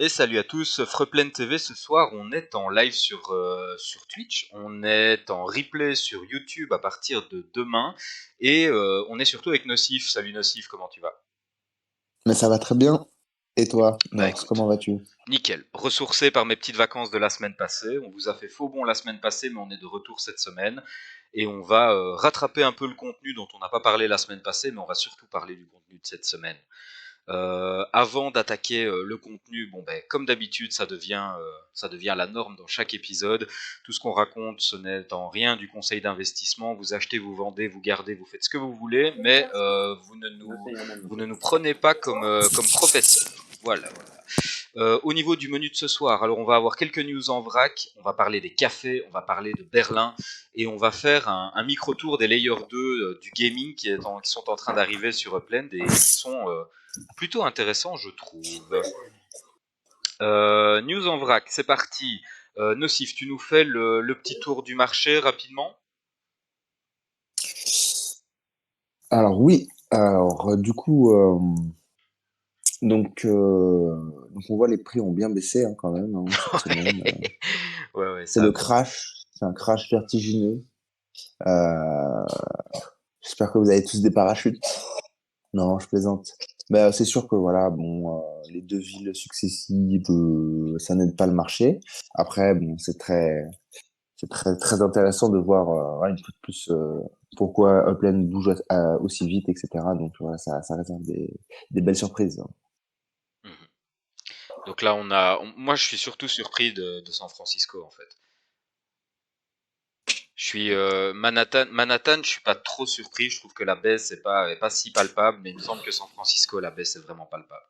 Et salut à tous, Freeplan TV, ce soir on est en live sur Twitch, on est en replay sur YouTube à partir de demain et on est surtout avec Nocif. Salut Nocif, comment tu vas? Mais ça va très bien. Et toi, Bah Norx, écoute, comment vas-tu? nickel, ressourcé par mes petites vacances de la semaine passée, on vous a fait faux bon la semaine passée mais on est de retour cette semaine et on va rattraper un peu le contenu dont on n'a pas parlé la semaine passée mais on va surtout parler du contenu de cette semaine. Avant d'attaquer le contenu, bon ben comme d'habitude, ça devient la norme dans chaque épisode. Tout ce qu'on raconte, ce n'est en rien du conseil d'investissement. Vous achetez, vous vendez, vous gardez, vous faites ce que vous voulez, mais vous ne nous prenez pas comme professeurs. Voilà, voilà. Au niveau du menu de ce soir, alors on va avoir quelques news en vrac, on va parler des cafés, on va parler de Berlin, et on va faire un micro-tour des Layer 2 du gaming qui sont en train d'arriver sur Upland et qui sont plutôt intéressants, je trouve. News en vrac, c'est parti. Nocif, tu nous fais le petit tour du marché rapidement? Alors oui, du coup, donc on voit les prix ont bien baissé hein, quand même hein, cette semaine. Ouais, ouais, C'est ça a le bien baissé. crash, c'est un crash vertigineux. Euh, J'espère que vous avez tous des parachutes. Non, je plaisante. Mais c'est sûr que voilà, bon, les deux villes successives, ça n'aide pas le marché. Après, bon, c'est très intéressant de voir ouais, une fois de plus pourquoi Upland bouge aussi vite, etc. Donc voilà, ça réserve des belles surprises, hein. Mhm. Donc là, moi, je suis surtout surpris de San Francisco en fait. Je suis Manhattan, je suis pas trop surpris. Je trouve que la baisse est pas si palpable, mais il me semble que San Francisco, la baisse est vraiment palpable.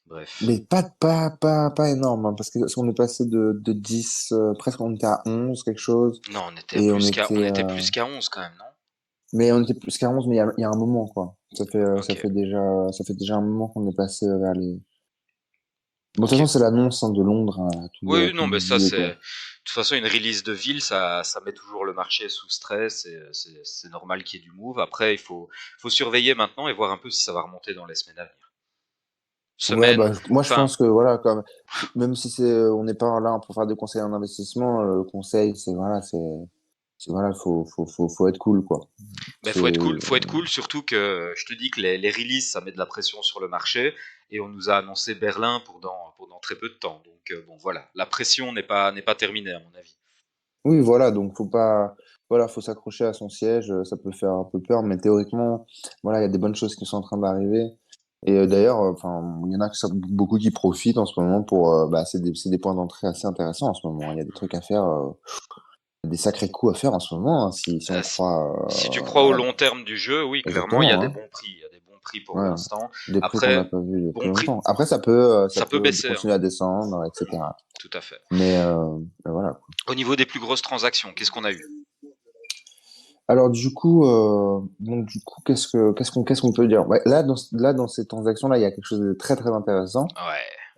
Bref. Mais pas énorme, hein, parce qu'on est passé de 10, presque on était à 11, quelque chose, Non, on était et on était plus qu'à 11 quand même, non? mais on était plus qu'à 11, mais il y a un moment, quoi. Ok. Ça fait déjà un moment qu'on est passé vers les... Bon, de toute Ok. façon, c'est l'annonce hein, de Londres, hein, Oui, tout non, mais ça dit, c'est. quoi. De toute façon, une release de ville, ça met toujours le marché sous stress et c'est normal qu'il y ait du move. Après, faut surveiller maintenant et voir un peu si ça va remonter dans les semaines à venir. Ouais, Semaine, moi je enfin, pense que voilà, comme même si on n'est pas là pour faire des conseils en investissement, le conseil c'est voilà, c'est voilà, faut être cool quoi. ben C'est faut être cool, surtout que je te dis que les releases, ça met de la pression sur le marché et on nous a annoncé Berlin pour dans très peu de temps. Donc bon, voilà, la pression n'est pas terminée à mon avis. oui voilà, donc faut pas voilà, faut s'accrocher à son siège, ça peut faire un peu peur, mais théoriquement voilà, il y a des bonnes choses qui sont en train d'arriver. Et d'ailleurs, enfin, il y en a beaucoup qui profitent en ce moment pour, bah, c'est des points d'entrée assez intéressants en ce moment, hein. Il y a des trucs à faire, des sacrés coups à faire en ce moment, hein, si on Si, croit, si tu crois au voilà, long terme du jeu, oui, clairement, il y a exactement, des hein. bons prix. Il y a des bons prix pour Ouais, l'instant. des prix qu'on n'a Après, pas vus depuis bon prix, longtemps. Après, ça ça peut peut baisser, hein, continuer à descendre, etc. tout à fait. Mais voilà, quoi. Au niveau des plus grosses transactions, qu'est-ce qu'on a eu? Alors du coup, qu'est-ce qu'on peut dire? Ouais, là, dans ces transactions-là, il y a quelque chose de très, très intéressant,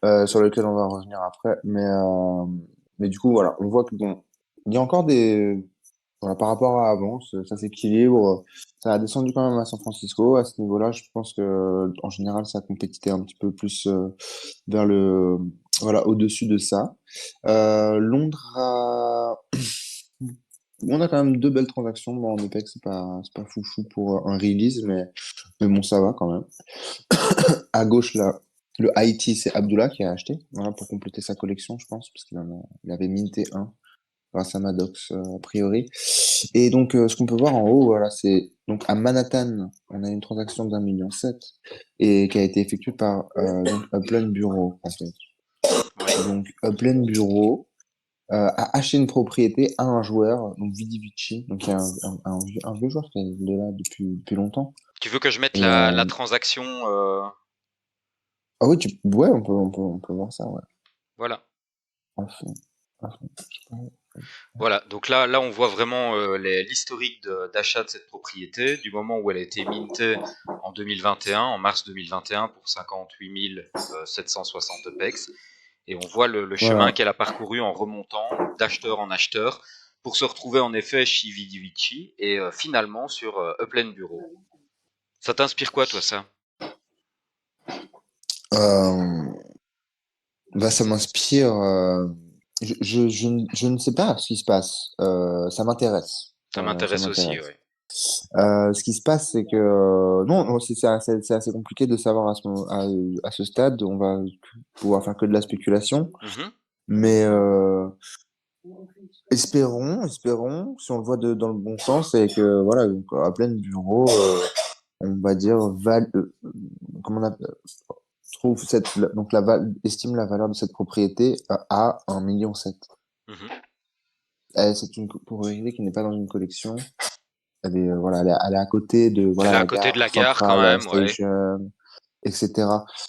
Ouais. sur lequel on va revenir après. Mais du coup, voilà, on voit que bon, il y a encore voilà, par rapport à avant, ça s'équilibre. Ça a descendu quand même à San Francisco. À ce niveau-là, je pense que, en général, ça a compétité un petit peu plus, vers voilà, au-dessus de ça. Londres on a quand même deux belles transactions. Bon, en OPEX, c'est pas foufou pour un release, mais bon, ça va quand même. À gauche, là, le Haïti, c'est Abdullah qui a acheté, voilà, pour compléter sa collection, je pense, parce il avait minté un grâce à Maddox, a priori. Et donc, ce qu'on peut voir en haut, voilà, c'est donc à Manhattan, on a une transaction d'1,7 million et qui a été effectuée par donc Upland Bureau, en fait. Oui. Donc, Upland Bureau a acheté une propriété à un joueur, donc Vidi Vici, donc il y a un vieux joueur qui est là depuis longtemps. Tu veux que je mette Et la transaction ah oui, ouais, on peut voir ça, ouais. voilà. À fond, à fond. Voilà. Donc là, on voit vraiment l'historique d'achat de cette propriété du moment où elle a été mintée en 2021, en mars 2021 pour 58 760 EPEX. Et on voit le chemin Voilà. qu'elle a parcouru en remontant d'acheteur en acheteur pour se retrouver en effet chez Vidi Vici et finalement sur Upland Bureau. Ça t'inspire quoi, toi, ça? Euh, Bah, ça m'inspire. Je ne sais pas ce qui se passe. Ça m'intéresse. Ça Ça m'intéresse aussi, m'intéresse. ouais. Ce qui se passe, c'est que non, non, c'est assez compliqué de savoir à ce stade. On va pouvoir faire que de la spéculation, Mhm. mais espérons, si on le voit dans le bon sens, et que voilà, donc, à plein bureau, on va dire comment on appelle, trouve donc estime la valeur de cette propriété à 1,7 million. Mhm. C'est une propriété qui n'est pas dans une collection. Voilà, elle est à côté de Elle est voilà, à la côté de gare la gare quand centrale, même, ouais. station, etc.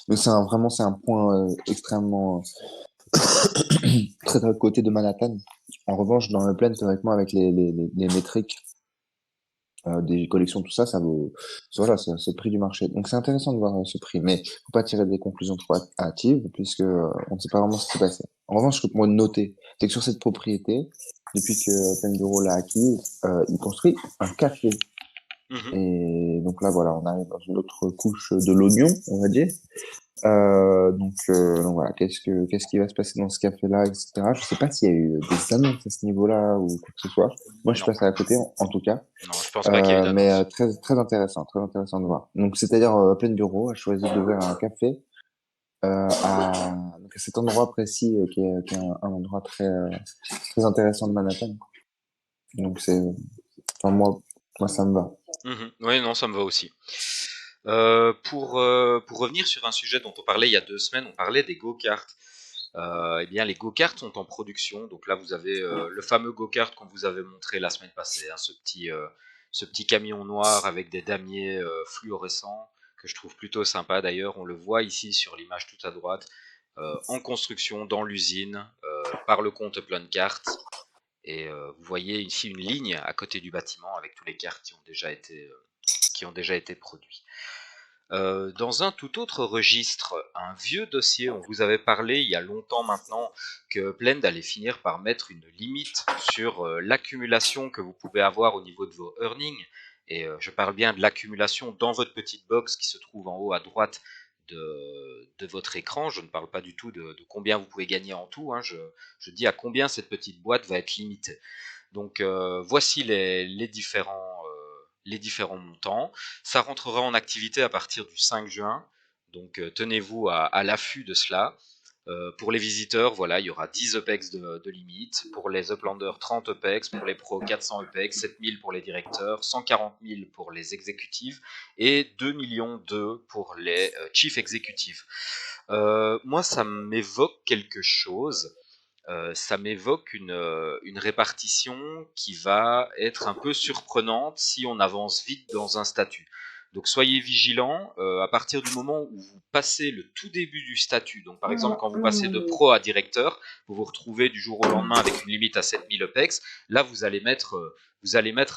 Donc vraiment, c'est un point extrêmement très à côté de Manhattan. En revanche, dans le plein, théoriquement, avec les métriques des collections, tout ça, ça vaut, voilà, c'est le prix du marché. Donc c'est intéressant de voir ce prix, mais faut pas tirer des conclusions trop hâtives, puisque on ne sait pas vraiment ce qui s'est passé. En revanche, ce que moi de noter, c'est que sur cette propriété, depuis que Plein Bureau l'a acquise, il construit un café. Mhm. Et donc là, voilà, on arrive dans une autre couche de l'oignon, on va dire. Donc voilà, qu'est-ce qui va se passer dans ce café-là, etc. Je sais pas s'il y a eu des annonces à ce niveau-là ou quoi que ce soit. Moi, je Non, passe à côté, en tout cas. non, je pense pas qu'il y ait eu Mais d'annonce. très intéressant de voir. Donc, c'est-à-dire, Plein Bureau a choisi d'ouvrir un café donc à cet endroit précis qui est un endroit très intéressant de Manhattan. Donc, enfin, moi, ça me va. Mhm. Oui, non, ça me va aussi. Pour revenir sur un sujet dont on parlait il y a 2 semaines, on parlait des go-karts. Eh bien, les go-karts sont en production. Donc là, vous avez le fameux go-kart qu'on vous avait montré la semaine passée, hein, ce petit camion noir avec des damiers fluorescents que je trouve plutôt sympa. D'ailleurs, on le voit ici sur l'image tout à droite, en construction dans l'usine par le compte Plan Kart. Et vous voyez ici une ligne à côté du bâtiment avec tous les cartes qui ont déjà été produits. Dans un tout autre registre, un vieux dossier, on vous avait parlé il y a longtemps maintenant que Blend allait finir par mettre une limite sur l'accumulation que vous pouvez avoir au niveau de vos earnings. Et je parle bien de l'accumulation dans votre petite box qui se trouve en haut à droite de votre écran. Je ne parle pas du tout de combien vous pouvez gagner en tout, hein. Je dis à combien cette petite boîte va être limitée. Donc voici les différents montants. Ça rentrera en activité à partir du 5 juin. Donc tenez-vous à l'affût de cela. Pour les visiteurs, voilà, il y aura 10 EPEX de limite. Pour les uplanders, 30 EPEX. Pour les pros, 400 EPEX. 7000 pour les directeurs. 140 000 pour les exécutifs. Et 2 millions 2 pour les chiefs exécutifs. Moi, ça m'évoque quelque chose. Ça m'évoque une répartition qui va être un peu surprenante si on avance vite dans un statut. Donc soyez vigilants, à partir du moment où vous passez le tout début du statut, donc par exemple quand vous passez de pro à directeur, vous vous retrouvez du jour au lendemain avec une limite à 7000 OPEX, là vous allez mettre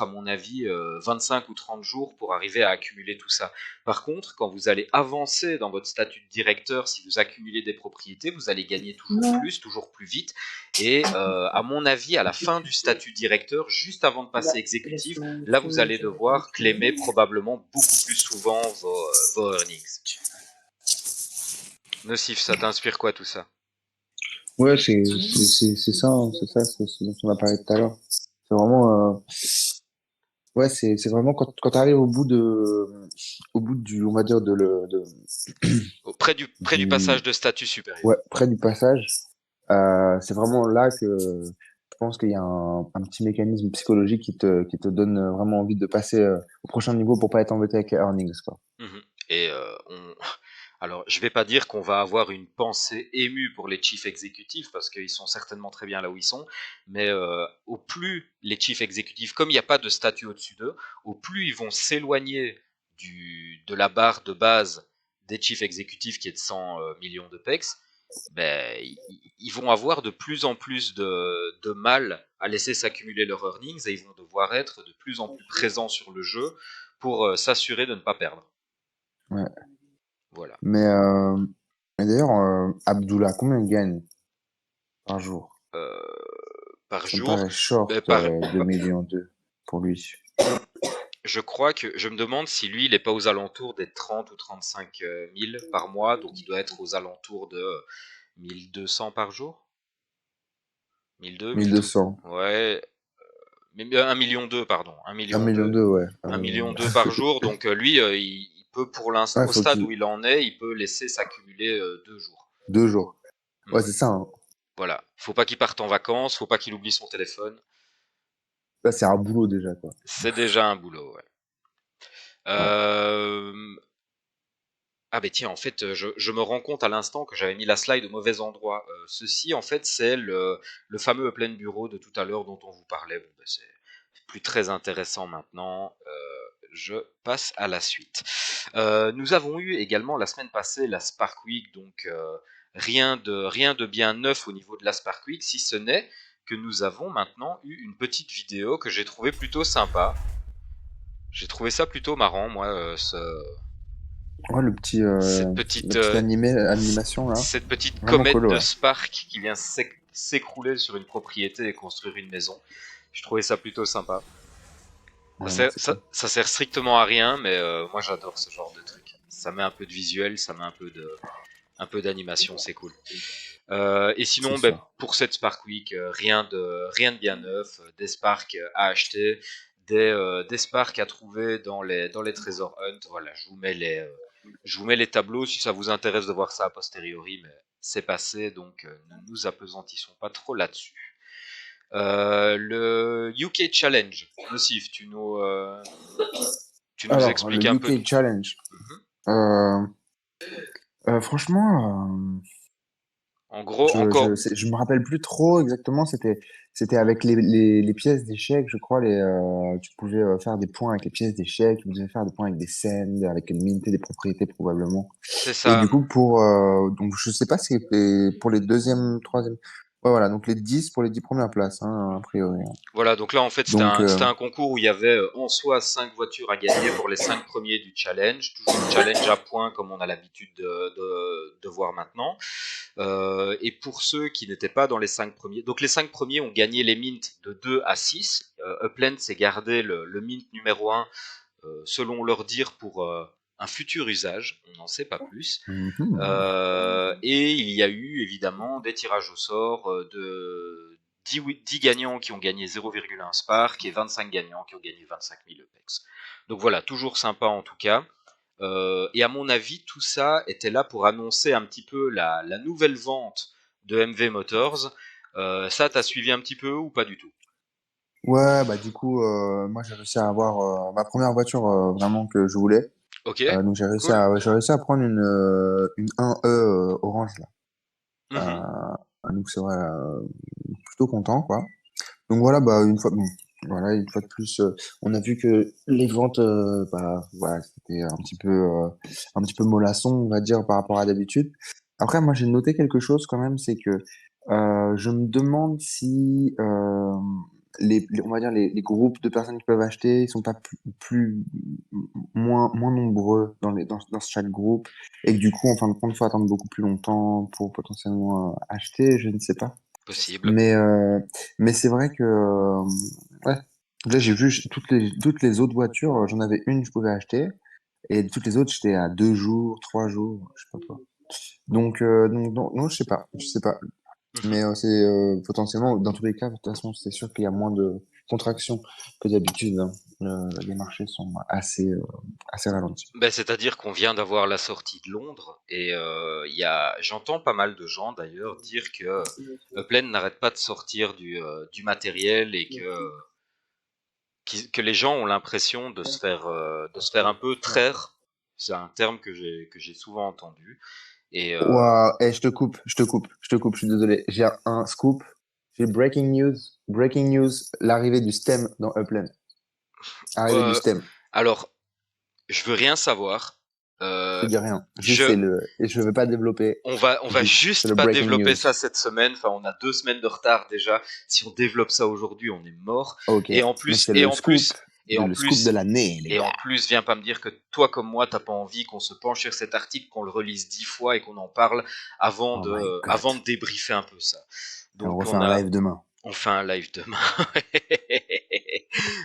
à mon avis 25 ou 30 jours pour arriver à accumuler tout ça. Par contre, quand vous allez avancer dans votre statut de directeur, si vous accumulez des propriétés, vous allez gagner toujours plus vite, et à mon avis, à la fin du statut directeur, juste avant de passer exécutif, là vous allez devoir claimer probablement beaucoup plus souvent vos earnings. Nocif, ça t'inspire quoi tout ça? Ouais, c'est ça, hein, c'est ça, c'est ce dont on a parlé tout à l'heure. C'est vraiment, ouais, c'est vraiment quand tu arrives au bout du, on va dire, Près du du, passage de statut supérieur. ouais, près du passage, c'est vraiment là que je pense qu'il y a un petit mécanisme psychologique qui te donne vraiment envie de passer au prochain niveau pour pas être embêté avec les earnings, quoi. Mhm. Et alors, je vais pas dire qu'on va avoir une pensée émue pour les chiefs exécutifs parce qu'ils sont certainement très bien là où ils sont, mais au plus les chiefs exécutifs, comme il n'y a pas de statut au-dessus d'eux, au plus ils vont s'éloigner de la barre de base des chiefs exécutifs qui est de 100 millions de pex, ben, ils vont avoir de plus en plus de mal à laisser s'accumuler leurs earnings et ils vont devoir être de plus en plus présents sur le jeu pour s'assurer de ne pas perdre. Ouais. Voilà. Mais, mais d'ailleurs, Abdullah, combien il gagne par jour? Par Ça me jour, paraît short, euh, par, 2 millions 2 pour lui. je crois que je me demande si lui, il n'est pas aux alentours des 30 ou 35 000 par mois, donc il doit être aux alentours de 1200 par jour? 1002, 1003? 1200. Ouais, mais 1 million 2, pardon. 1 1 million million 2. deux, ouais. 1 million Ouais, 2 par jour. Donc lui, il peut pour l'instant, ouais, au faut stade qu'il... où il en est, il peut laisser s'accumuler 2 jours. 2 jours. Hmm. Ouais, c'est ça, hein. Voilà. Faut pas qu'il parte en vacances, faut pas qu'il oublie son téléphone. Là, c'est un boulot déjà, quoi. C'est déjà un boulot, ouais. Ouais. Euh, Ah ben tiens, en fait, je me rends compte à l'instant que j'avais mis la slide au mauvais endroit. Ceci, en fait, c'est le fameux plein bureau de tout à l'heure dont on vous parlait. Bon, ben, c'est plus très intéressant maintenant. Je passe à la suite. Nous avons eu également la semaine passée la Spark Week, donc rien de bien neuf au niveau de la Spark Week, si ce n'est que nous avons maintenant eu une petite vidéo que j'ai trouvé plutôt sympa. J'ai trouvé ça plutôt marrant, moi, Ouais, cette petite, la petite animation, là. cette petite Vraiment comète cool, de ouais. Spark qui vient s'écrouler sur une propriété et construire une maison. Je trouvais ça plutôt sympa. Ça Ouais, non, sert, c'est ça, cool. ça sert strictement à rien, mais moi j'adore ce genre de truc. Ça met un peu de visuel, ça met un peu d'animation, c'est cool. Et C'est sinon, ben, sûr. pour cette Spark Week, rien de bien neuf, des Sparks à acheter, des Sparks à trouver dans les Treasure Hunt. Voilà, je vous mets les tableaux si ça vous intéresse de voir ça a posteriori, mais c'est passé, donc ne nous apesantissons pas trop là-dessus. Le UK Challenge, Nocif, tu nous Alors, le expliques un peu. UK Challenge. Mhm. Euh, franchement, En gros, encore. je me rappelle plus trop exactement. C'était avec les pièces d'échecs, je crois. Tu pouvais faire des points avec les pièces d'échecs. Tu pouvais faire des points avec des scènes, avec une minter des propriétés probablement. C'est Et ça. du coup, donc je sais pas si c'est pour les deuxième, troisième. Ouais, voilà. Donc les 10 pour les 10 premières places, hein, a priori, hein. Voilà, donc là en fait c'était Donc, un, c'était un concours où il y avait en soi 5 voitures à gagner pour les 5 premiers du challenge, toujours challenge à points comme on a l'habitude de voir maintenant. Et pour ceux qui n'étaient pas dans les 5 premiers, donc les 5 premiers ont gagné les mints de 2 à 6. Upland s'est gardé le mint numéro 1 selon leur dire pour un futur usage, on n'en sait pas plus. mhm. Et il y a eu évidemment des tirages au sort de 10 gagnants qui ont gagné 0,1 Spark et 25 gagnants qui ont gagné 25 000 EPEX. Donc voilà, toujours sympa en tout cas. Et à mon avis, tout ça était là pour annoncer un petit peu la nouvelle vente de MV Motors. Ça, t'as suivi un petit peu ou pas du tout? Ouais, bah du coup, moi j'ai réussi à avoir ma première voiture vraiment que je voulais. Ok, Donc cool. j'ai réussi à prendre une 1E orange là. Mhm. Donc c'est vrai, plutôt content quoi. Donc voilà, bah voilà, une fois de plus, on a vu que les ventes, bah voilà, c'était un petit peu mollasson, on va dire, par rapport à d'habitude. Après, moi j'ai noté quelque chose quand même, c'est que je me demande si on va dire les groupes de personnes qui peuvent acheter, ils sont pas moins nombreux dans chaque groupe, et que du coup, en fin de compte, il faut attendre beaucoup plus longtemps pour potentiellement acheter, je ne sais pas. Possible. Mais, euh, mais c'est vrai que, ouais. Là, j'ai vu toutes les autres voitures, j'en avais une que je pouvais acheter, et toutes les autres, j'étais à 2 jours, 3 jours, je sais pas quoi. Donc non, je sais pas. Mhm. Mais c'est potentiellement, dans tous les cas, de toute façon, c'est sûr qu'il y a moins de contraction que d'habitude, hein. Les marchés sont assez ralentis. Ben, c'est-à-dire qu'on vient d'avoir la sortie de Londres et j'entends pas mal de gens d'ailleurs dire que Upland n'arrête pas de sortir du matériel et que les gens ont l'impression de se faire un peu traire. C'est un terme que j'ai souvent entendu. Et Ouah, je te coupe, je suis désolé. J'ai un scoop. J'ai breaking news, l'arrivée du stem dans Upland. Arrivée du euh, stem. alors, je veux rien savoir. Je te Euh, dis rien. Juste, je, et je ne vais pas développer. on va Juste, c'est juste le pas breaking développer news. ça cette semaine. Enfin, on a 2 semaines de retard déjà. Si on développe ça aujourd'hui, on est mort. Ok. Et en Mais plus, c'est et en plus, et en le scoop de plus, l'année, les et en gars. plus, viens pas me dire que toi comme moi, t'as pas envie qu'on se penche sur cet article, qu'on le relise 10 fois et qu'on en parle avant Oh my de, God. avant de débriefer un peu ça. Et on Donc refait un live demain. On fait un live demain.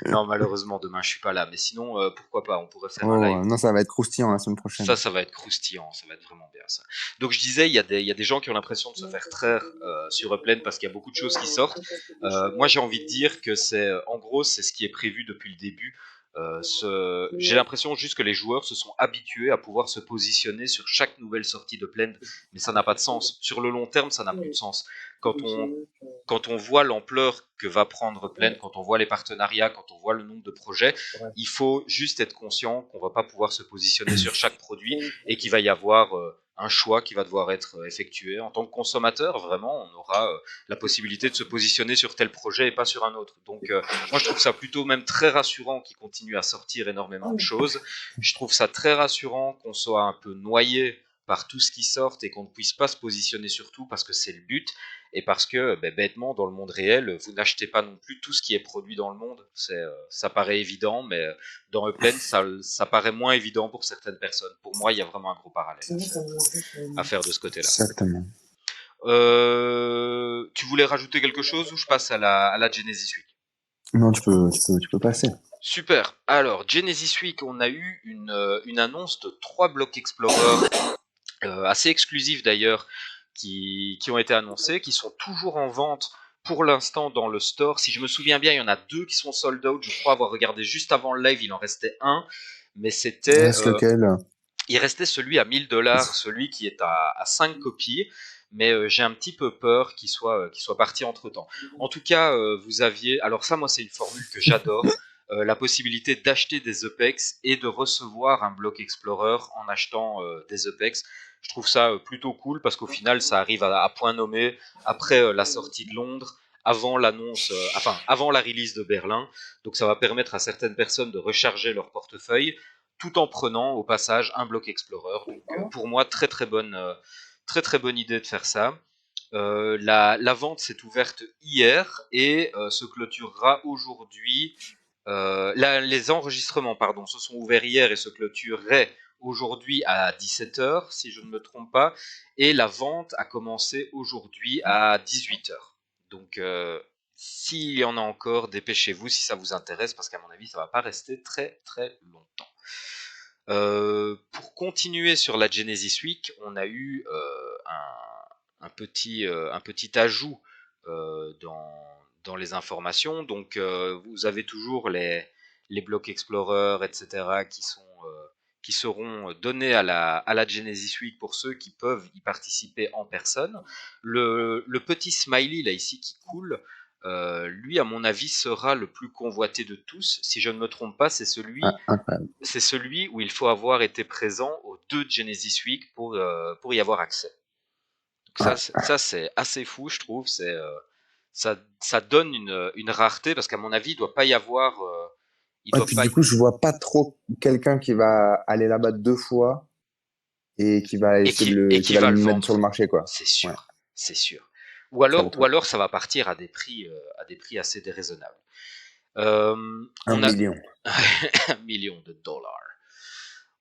Non, malheureusement, demain, je suis pas là. Mais sinon, pourquoi pas? On pourrait faire un Oh, live. non, ça va être croustillant la semaine prochaine. Ça va être croustillant. Ça va être vraiment bien, ça. Donc, je disais, il y a des gens qui ont l'impression de se faire traire sur Upland parce qu'il y a beaucoup de choses qui sortent. Moi, j'ai envie de dire que en gros, c'est ce qui est prévu depuis le début. J'ai l'impression juste que les joueurs se sont habitués à pouvoir se positionner sur chaque nouvelle sortie de Plend, mais ça n'a pas de sens. Sur le long terme, ça n'a plus de sens. Quand on, quand on voit l'ampleur que va prendre Plend, quand on voit les partenariats, quand on voit le nombre de projets, il faut juste être conscient qu'on va pas pouvoir se positionner sur chaque produit et qu'il va y avoir un choix qui va devoir être effectué. En tant que consommateur, vraiment, on aura la possibilité de se positionner sur tel projet et pas sur un autre. Donc, moi, je trouve ça plutôt même très rassurant qu'ils continuent à sortir énormément de choses. Je trouve ça très rassurant qu'on soit un peu noyé par tout ce qui sort et qu'on ne puisse pas se positionner sur tout parce que c'est le but et parce que bêtement dans le monde réel vous n'achetez pas non plus tout ce qui est produit dans le monde. Ça paraît évident, mais dans Upland ça paraît moins évident pour certaines personnes. Pour moi, il y a vraiment un gros parallèle à faire de ce côté-là. Exactement. Tu voulais rajouter quelque chose ou je passe à la Genesis Week? Non, tu peux passer. Super. Alors, Genesis Week, on a eu une annonce de 3 blocs Explorer, assez exclusifs d'ailleurs, qui ont été annoncés, qui sont toujours en vente pour l'instant dans le store. Si je me souviens bien, il y en a 2 qui sont sold out. Je crois avoir regardé juste avant le live, il en restait un. Mais Reste lequel? il restait celui à 1000 $, celui qui est à 5 copies. Mais j'ai un petit peu peur qu'il soit parti entre temps. En tout cas, vous aviez. Alors, ça, moi, c'est une formule que j'adore. La possibilité d'acheter des EPEX et de recevoir un bloc Explorer en achetant des EPEX. Je trouve ça plutôt cool parce qu'au final, ça arrive à point nommé après la sortie de Londres, avant l'annonce, enfin avant la release de Berlin. Donc ça va permettre à certaines personnes de recharger leur portefeuille tout en prenant au passage un bloc Explorer. Donc pour moi, très très bonne idée de faire ça. La vente s'est ouverte hier et se clôturera aujourd'hui. Les enregistrements, pardon, se sont ouverts hier et se clôtureraient aujourd'hui à 17 h, si je ne me trompe pas. Et la vente a commencé aujourd'hui à 18 h. Donc, s'il y en a encore, dépêchez-vous si ça vous intéresse, parce qu'à mon avis, ça va pas rester très très longtemps. Pour continuer sur la Genesis Week, on a eu un petit ajout dans les informations. Donc, vous avez toujours les blocs Explorer, etc., qui seront donnés à la Genesis Week pour ceux qui peuvent y participer en personne. Le petit smiley là ici qui coule, lui, à mon avis, sera le plus convoité de tous. Si je ne me trompe pas, Ah, incroyable. c'est celui où il faut avoir été présent aux 2 Genesis Week pour y avoir accès. Donc ça c'est assez fou, je trouve. Ça donne une rareté parce qu'à mon avis, il doit pas y avoir, il Et doit puis pas, du coup, je vois pas trop quelqu'un qui va aller là-bas 2 fois et qui va et essayer qui, et qui qui va le va le mettre sur le vendre. marché, quoi. C'est Ouais, sûr, c'est sûr. Ou c'est ça le alors, ou truc. alors ça va partir à des prix assez déraisonnables. Euh, Un on a million. 1 million de dollars.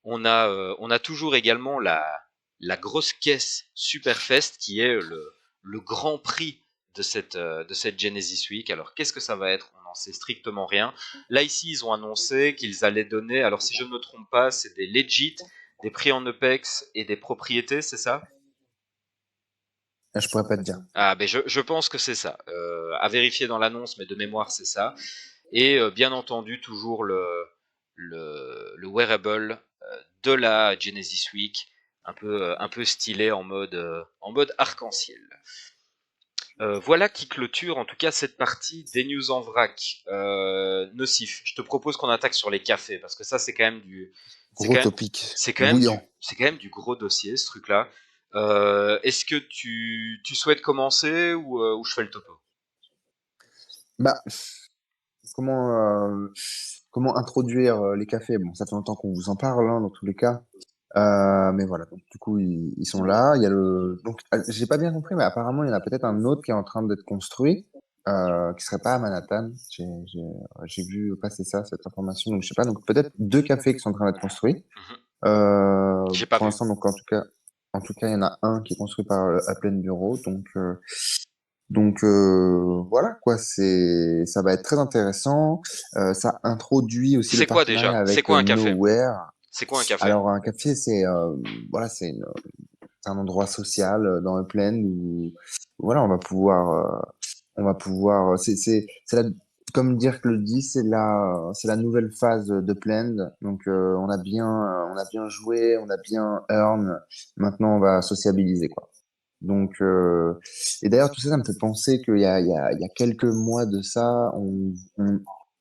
On a toujours également la grosse caisse Superfest qui est le grand prix de cette Genesis Week. Alors qu'est-ce que ça va être? On n'en sait strictement rien. Là ici, ils ont annoncé qu'ils allaient donner, alors si je ne me trompe pas, c'est des legit, des prix en EPEX et des propriétés, c'est ça? Là, je pourrais pas te dire. Ah ben je pense que c'est ça. À vérifier dans l'annonce, mais de mémoire c'est ça. Et bien entendu toujours le wearable de la Genesis Week, un peu stylé en mode arc-en-ciel. Voilà qui clôture en tout cas cette partie des news en vrac. Nocif, je te propose qu'on attaque sur les cafés parce que ça c'est Gros quand même, topic. c'est quand même Bouillant. du gros dossier ce truc-là. Est-ce que tu souhaites commencer ou je fais le topo? Bah, comment, comment introduire les cafés? Bon, ça fait longtemps qu'on vous en parle, hein, dans tous les cas. Mais voilà, donc du coup, ils sont là. Il y a donc, j'ai pas bien compris, mais apparemment, il y en a peut-être un autre qui est en train d'être construit, qui serait pas à Manhattan. J'ai vu passer ça, cette information. Donc, je sais pas. Donc, peut-être 2 cafés qui sont en train d'être construits. Mhm. J'ai pas Pour vu. l'instant, donc, en tout cas, il y en a un qui est construit par Apple Bureau. Donc, Donc voilà quoi, ça va être très intéressant. Ça introduit aussi le C'est quoi déjà? partenariat C'est avec quoi un café? Nowhere. C'est quoi un café? Alors un café, voilà, c'est un endroit social dans Upland où voilà, on va pouvoir, comme dire que le dit, c'est la nouvelle phase de Plend. Donc, on a bien joué, on a bien earn. Maintenant, on va sociabiliser, quoi. Donc, et d'ailleurs, tout ça, ça me fait penser qu'il y a quelques mois de ça,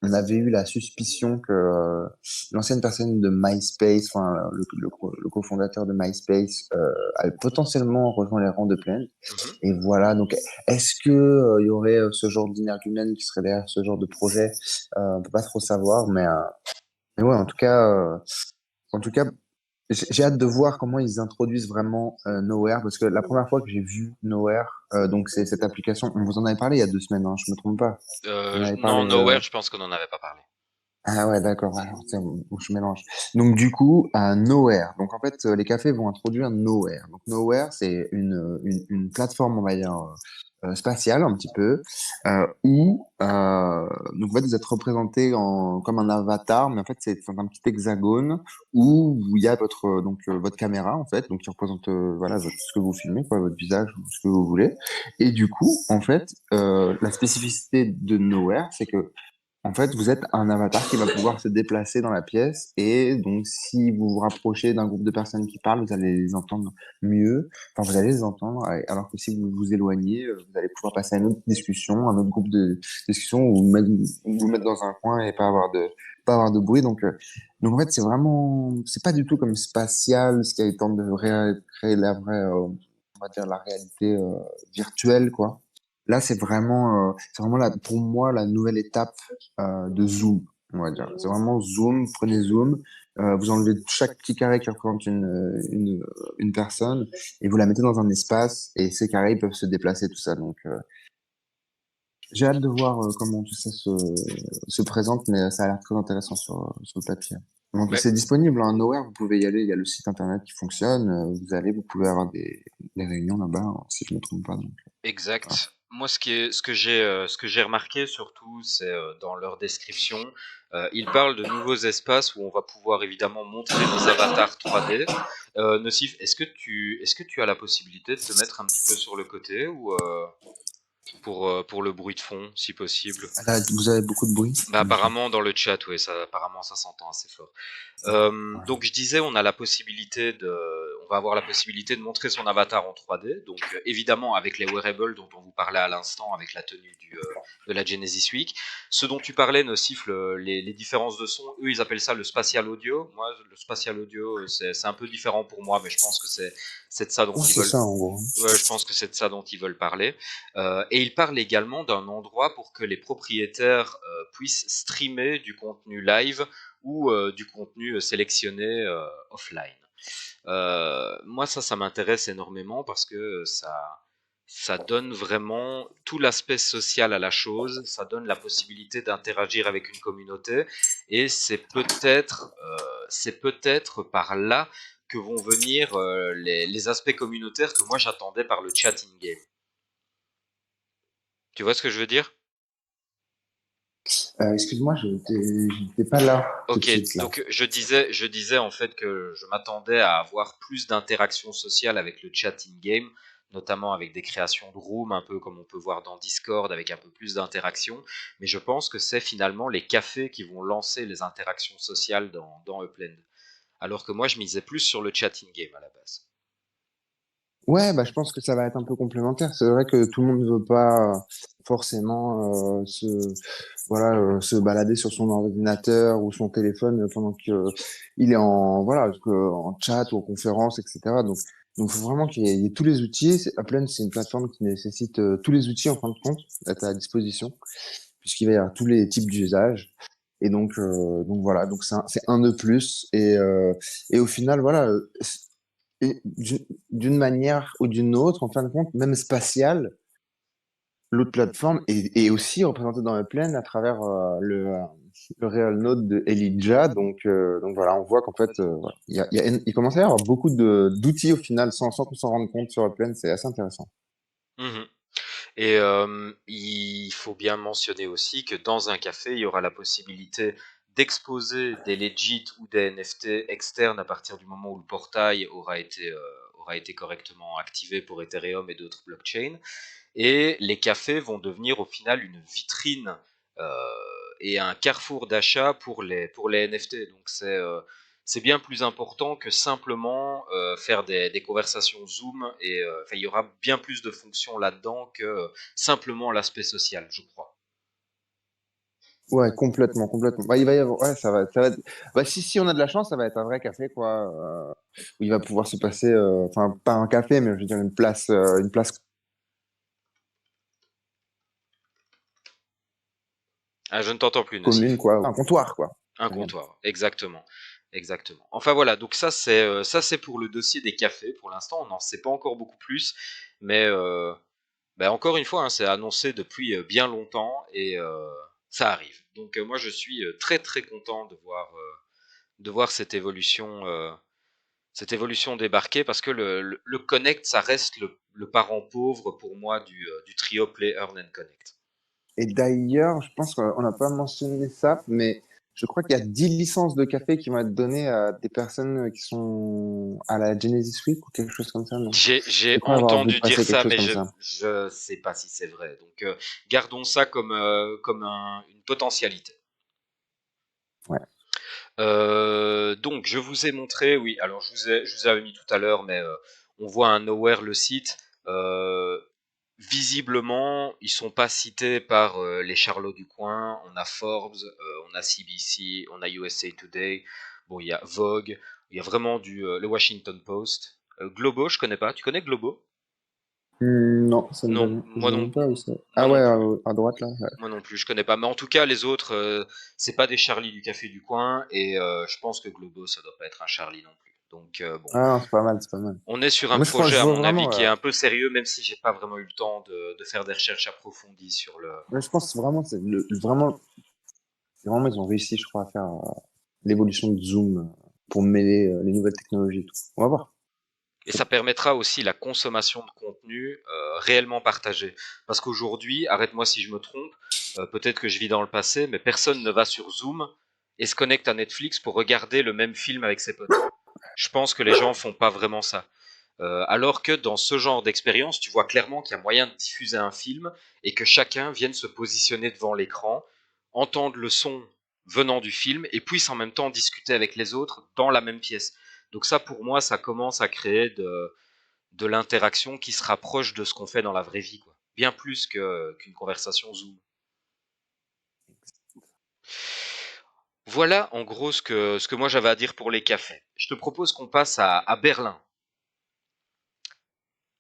on avait eu la suspicion que l'ancienne personne de MySpace, enfin, le cofondateur de MySpace, avait potentiellement rejoint les rangs de Plend. Mhm. Et voilà, donc est-ce que il y aurait ce genre d'énergumène qui serait derrière ce genre de projet? On peut pas trop savoir, mais ouais, en tout cas, j'ai hâte de voir comment ils introduisent vraiment Nowhere, parce que la première fois que j'ai vu Nowhere, donc c'est cette application, on vous en avait parlé il y a 2 semaines, hein, je me trompe pas. On avait Non, parlé. Nowhere, je pense qu'on n'en avait pas parlé. Ah ouais, d'accord. Alors, tiens, je mélange. Donc du coup, un Nowhere. Donc en fait, les cafés vont introduire Nowhere. Donc Nowhere, c'est une plateforme, on va dire, spatiale un petit peu, où donc en fait vous êtes représenté comme un avatar, mais en fait c'est un petit hexagone où il y a votre caméra en fait, donc qui représente voilà ce que vous filmez, quoi, votre visage, ou ce que vous voulez. Et du coup, en fait, la spécificité de Nowhere, c'est que en fait, vous êtes un avatar qui va pouvoir se déplacer dans la pièce et donc si vous vous rapprochez d'un groupe de personnes qui parlent, vous allez les entendre mieux. Enfin, vous allez les entendre, alors que si vous vous éloignez, vous allez pouvoir passer à une autre discussion, un autre groupe de discussion ou vous mettre dans un coin et pas avoir de bruit. Donc en fait, c'est pas du tout comme Spatial, ce qui a tenté de créer la vraie, on va dire la réalité virtuelle, quoi. Là, c'est vraiment pour moi la nouvelle étape de Zoom, on va dire. C'est vraiment Zoom, prenez Zoom, vous enlevez chaque petit carré qui représente une personne et vous la mettez dans un espace et ces carrés ils peuvent se déplacer, tout ça. Donc, j'ai hâte de voir comment tout ça se présente, mais ça a l'air très intéressant sur le papier. Donc, Mais c'est disponible, hein, Nowhere, vous pouvez y aller, il y a le site internet qui fonctionne, vous pouvez avoir des réunions là-bas, hein, si je ne me trompe pas. Donc, voilà. exact. Moi, ce que j'ai remarqué surtout, c'est dans leur description, ils parlent de nouveaux espaces où on va pouvoir évidemment montrer nos avatars 3D. Nocif, est-ce que tu as la possibilité de te mettre un petit peu sur le côté ou pour le bruit de fond, si possible? Là, vous avez beaucoup de bruit? Bah, apparemment dans le chat, oui, apparemment ça s'entend assez fort. Donc je disais, on va avoir la possibilité de montrer son avatar en 3D. Donc évidemment avec les wearables dont on vous parlait à l'instant, avec la tenue de la Genesis Week. Ce dont tu parlais, Nocif, les différences de son, eux ils appellent ça le spatial audio. Moi, le spatial audio, c'est un peu différent pour moi, mais je pense que c'est de ça dont Ouais, ils c'est veulent. ça, en gros. Ouais, je pense que c'est de ça dont ils veulent parler. Et ils parlent également d'un endroit pour que les propriétaires puissent streamer du contenu live ou du contenu sélectionné offline. Moi, ça m'intéresse énormément parce que ça donne vraiment tout l'aspect social à la chose, ça donne la possibilité d'interagir avec une communauté, et c'est peut-être par là que vont venir les aspects communautaires que moi j'attendais par le chat in-game. Tu vois ce que je veux dire? Excuse-moi, j'étais pas là tout de Ok, suite, là. donc je disais en fait que je m'attendais à avoir plus d'interaction sociale avec le chat in-game, notamment avec des créations de rooms, un peu comme on peut voir dans Discord, avec un peu plus d'interaction. Mais je pense que c'est finalement les cafés qui vont lancer les interactions sociales dans Upland. Alors que moi, je misais plus sur le chat in-game à la base. Ouais, bah, je pense que ça va être un peu complémentaire. C'est vrai que tout le monde ne veut pas forcément voilà, se balader sur son ordinateur ou son téléphone pendant qu'il est en chat ou en conférence, etc. Donc, faut vraiment qu'il y ait tous les outils. Upland, c'est une plateforme qui nécessite tous les outils, en fin de compte, d'être à disposition, puisqu'il va y avoir tous les types d'usages. Et donc voilà, donc c'est un de plus. Et au final, voilà, et d'une manière ou d'une autre, en fin de compte, même spatial, l'autre plateforme est aussi représentée dans la plaine à travers le Real Node de Elijah. Donc voilà, on voit qu'en fait, voilà, il commence à y avoir beaucoup d'outils au final, sans qu'on s'en rende compte sur la plaine. C'est assez intéressant. Mhm. Et il faut bien mentionner aussi que dans un café, il y aura la possibilité d'exposer des legit ou des NFT externes à partir du moment où le portail aura été correctement activé pour Ethereum et d'autres blockchains. Et les cafés vont devenir au final une vitrine et un carrefour d'achat pour les NFT. Donc c'est bien plus important que simplement faire des conversations Zoom. Et enfin, il y aura bien plus de fonctions là-dedans que simplement l'aspect social, je crois. Ouais, complètement, complètement. Bah, il va y avoir, ouais, ça va bah, si on a de la chance, ça va être un vrai café, quoi, où il va pouvoir se passer, enfin, pas un café, mais je veux dire une place Ah, je ne t'entends plus, commune, Nocif. quoi, un comptoir, quoi. Un Regarde. comptoir, exactement. Exactement. Enfin voilà, donc ça c'est pour le dossier des cafés. Pour l'instant, on n'en sait pas encore beaucoup plus, mais bah, encore une fois, hein, c'est annoncé depuis bien longtemps et ça arrive. Donc moi, je suis très très content de voir cette évolution débarquer parce que le Connect, ça reste le parent pauvre pour moi du trio Play, Earn and Connect. Et d'ailleurs, je pense qu'on n'a pas mentionné ça, mais je crois qu'il y a 10 licences de café qui vont être données à des personnes qui sont à la Genesis Week ou quelque chose comme ça, non? J'ai Je crois avoir vu entendu dire passer quelque ça, chose mais comme ça. je sais pas si c'est vrai. Donc gardons ça comme une potentialité. Ouais. Donc, je vous ai montré, oui, alors je vous avais mis tout à l'heure, mais on voit un Nowhere le site. Euh, Visiblement, ils sont pas cités par les Charlots du coin. On a Forbes, on a CBC, on a USA Today. Bon, il y a Vogue, il y a vraiment le Washington Post. Globo, je connais pas. Tu connais Globo? Non, ça me dit Non, rien. Je vois même pas où c'est. Ah moi ouais, non plus. à droite, là. Ouais. Moi non plus, je connais pas. Mais en tout cas, les autres, c'est pas des Charlie du café du coin, et je pense que Globo, ça doit pas être un Charlie non plus. Donc bon, Ah non, c'est pas mal, c'est pas mal. on est sur un Moi, projet, je à vois mon avis, vraiment, qui est un peu sérieux, même si j'ai pas vraiment eu le temps de faire des recherches approfondies sur le. je pense vraiment, vraiment, vraiment, ils ont réussi, je crois, à faire l'évolution de Zoom pour mêler les nouvelles technologies et tout. On va voir. Et ça permettra aussi la consommation de contenu réellement partagé. Parce qu'aujourd'hui, arrête-moi si je me trompe, peut-être que je vis dans le passé, mais personne ne va sur Zoom et se connecte à Netflix pour regarder le même film avec ses potes. Je pense que les gens font pas vraiment ça. Alors que dans ce genre d'expérience, tu vois clairement qu'il y a moyen de diffuser un film et que chacun vienne se positionner devant l'écran, entendre le son venant du film et puisse en même temps discuter avec les autres dans la même pièce. Donc ça, pour moi, ça commence à créer de l'interaction qui se rapproche de ce qu'on fait dans la vraie vie, quoi. Bien plus qu'une conversation Zoom. Voilà en gros ce que moi j'avais à dire pour les cafés. Je te propose qu'on passe à Berlin.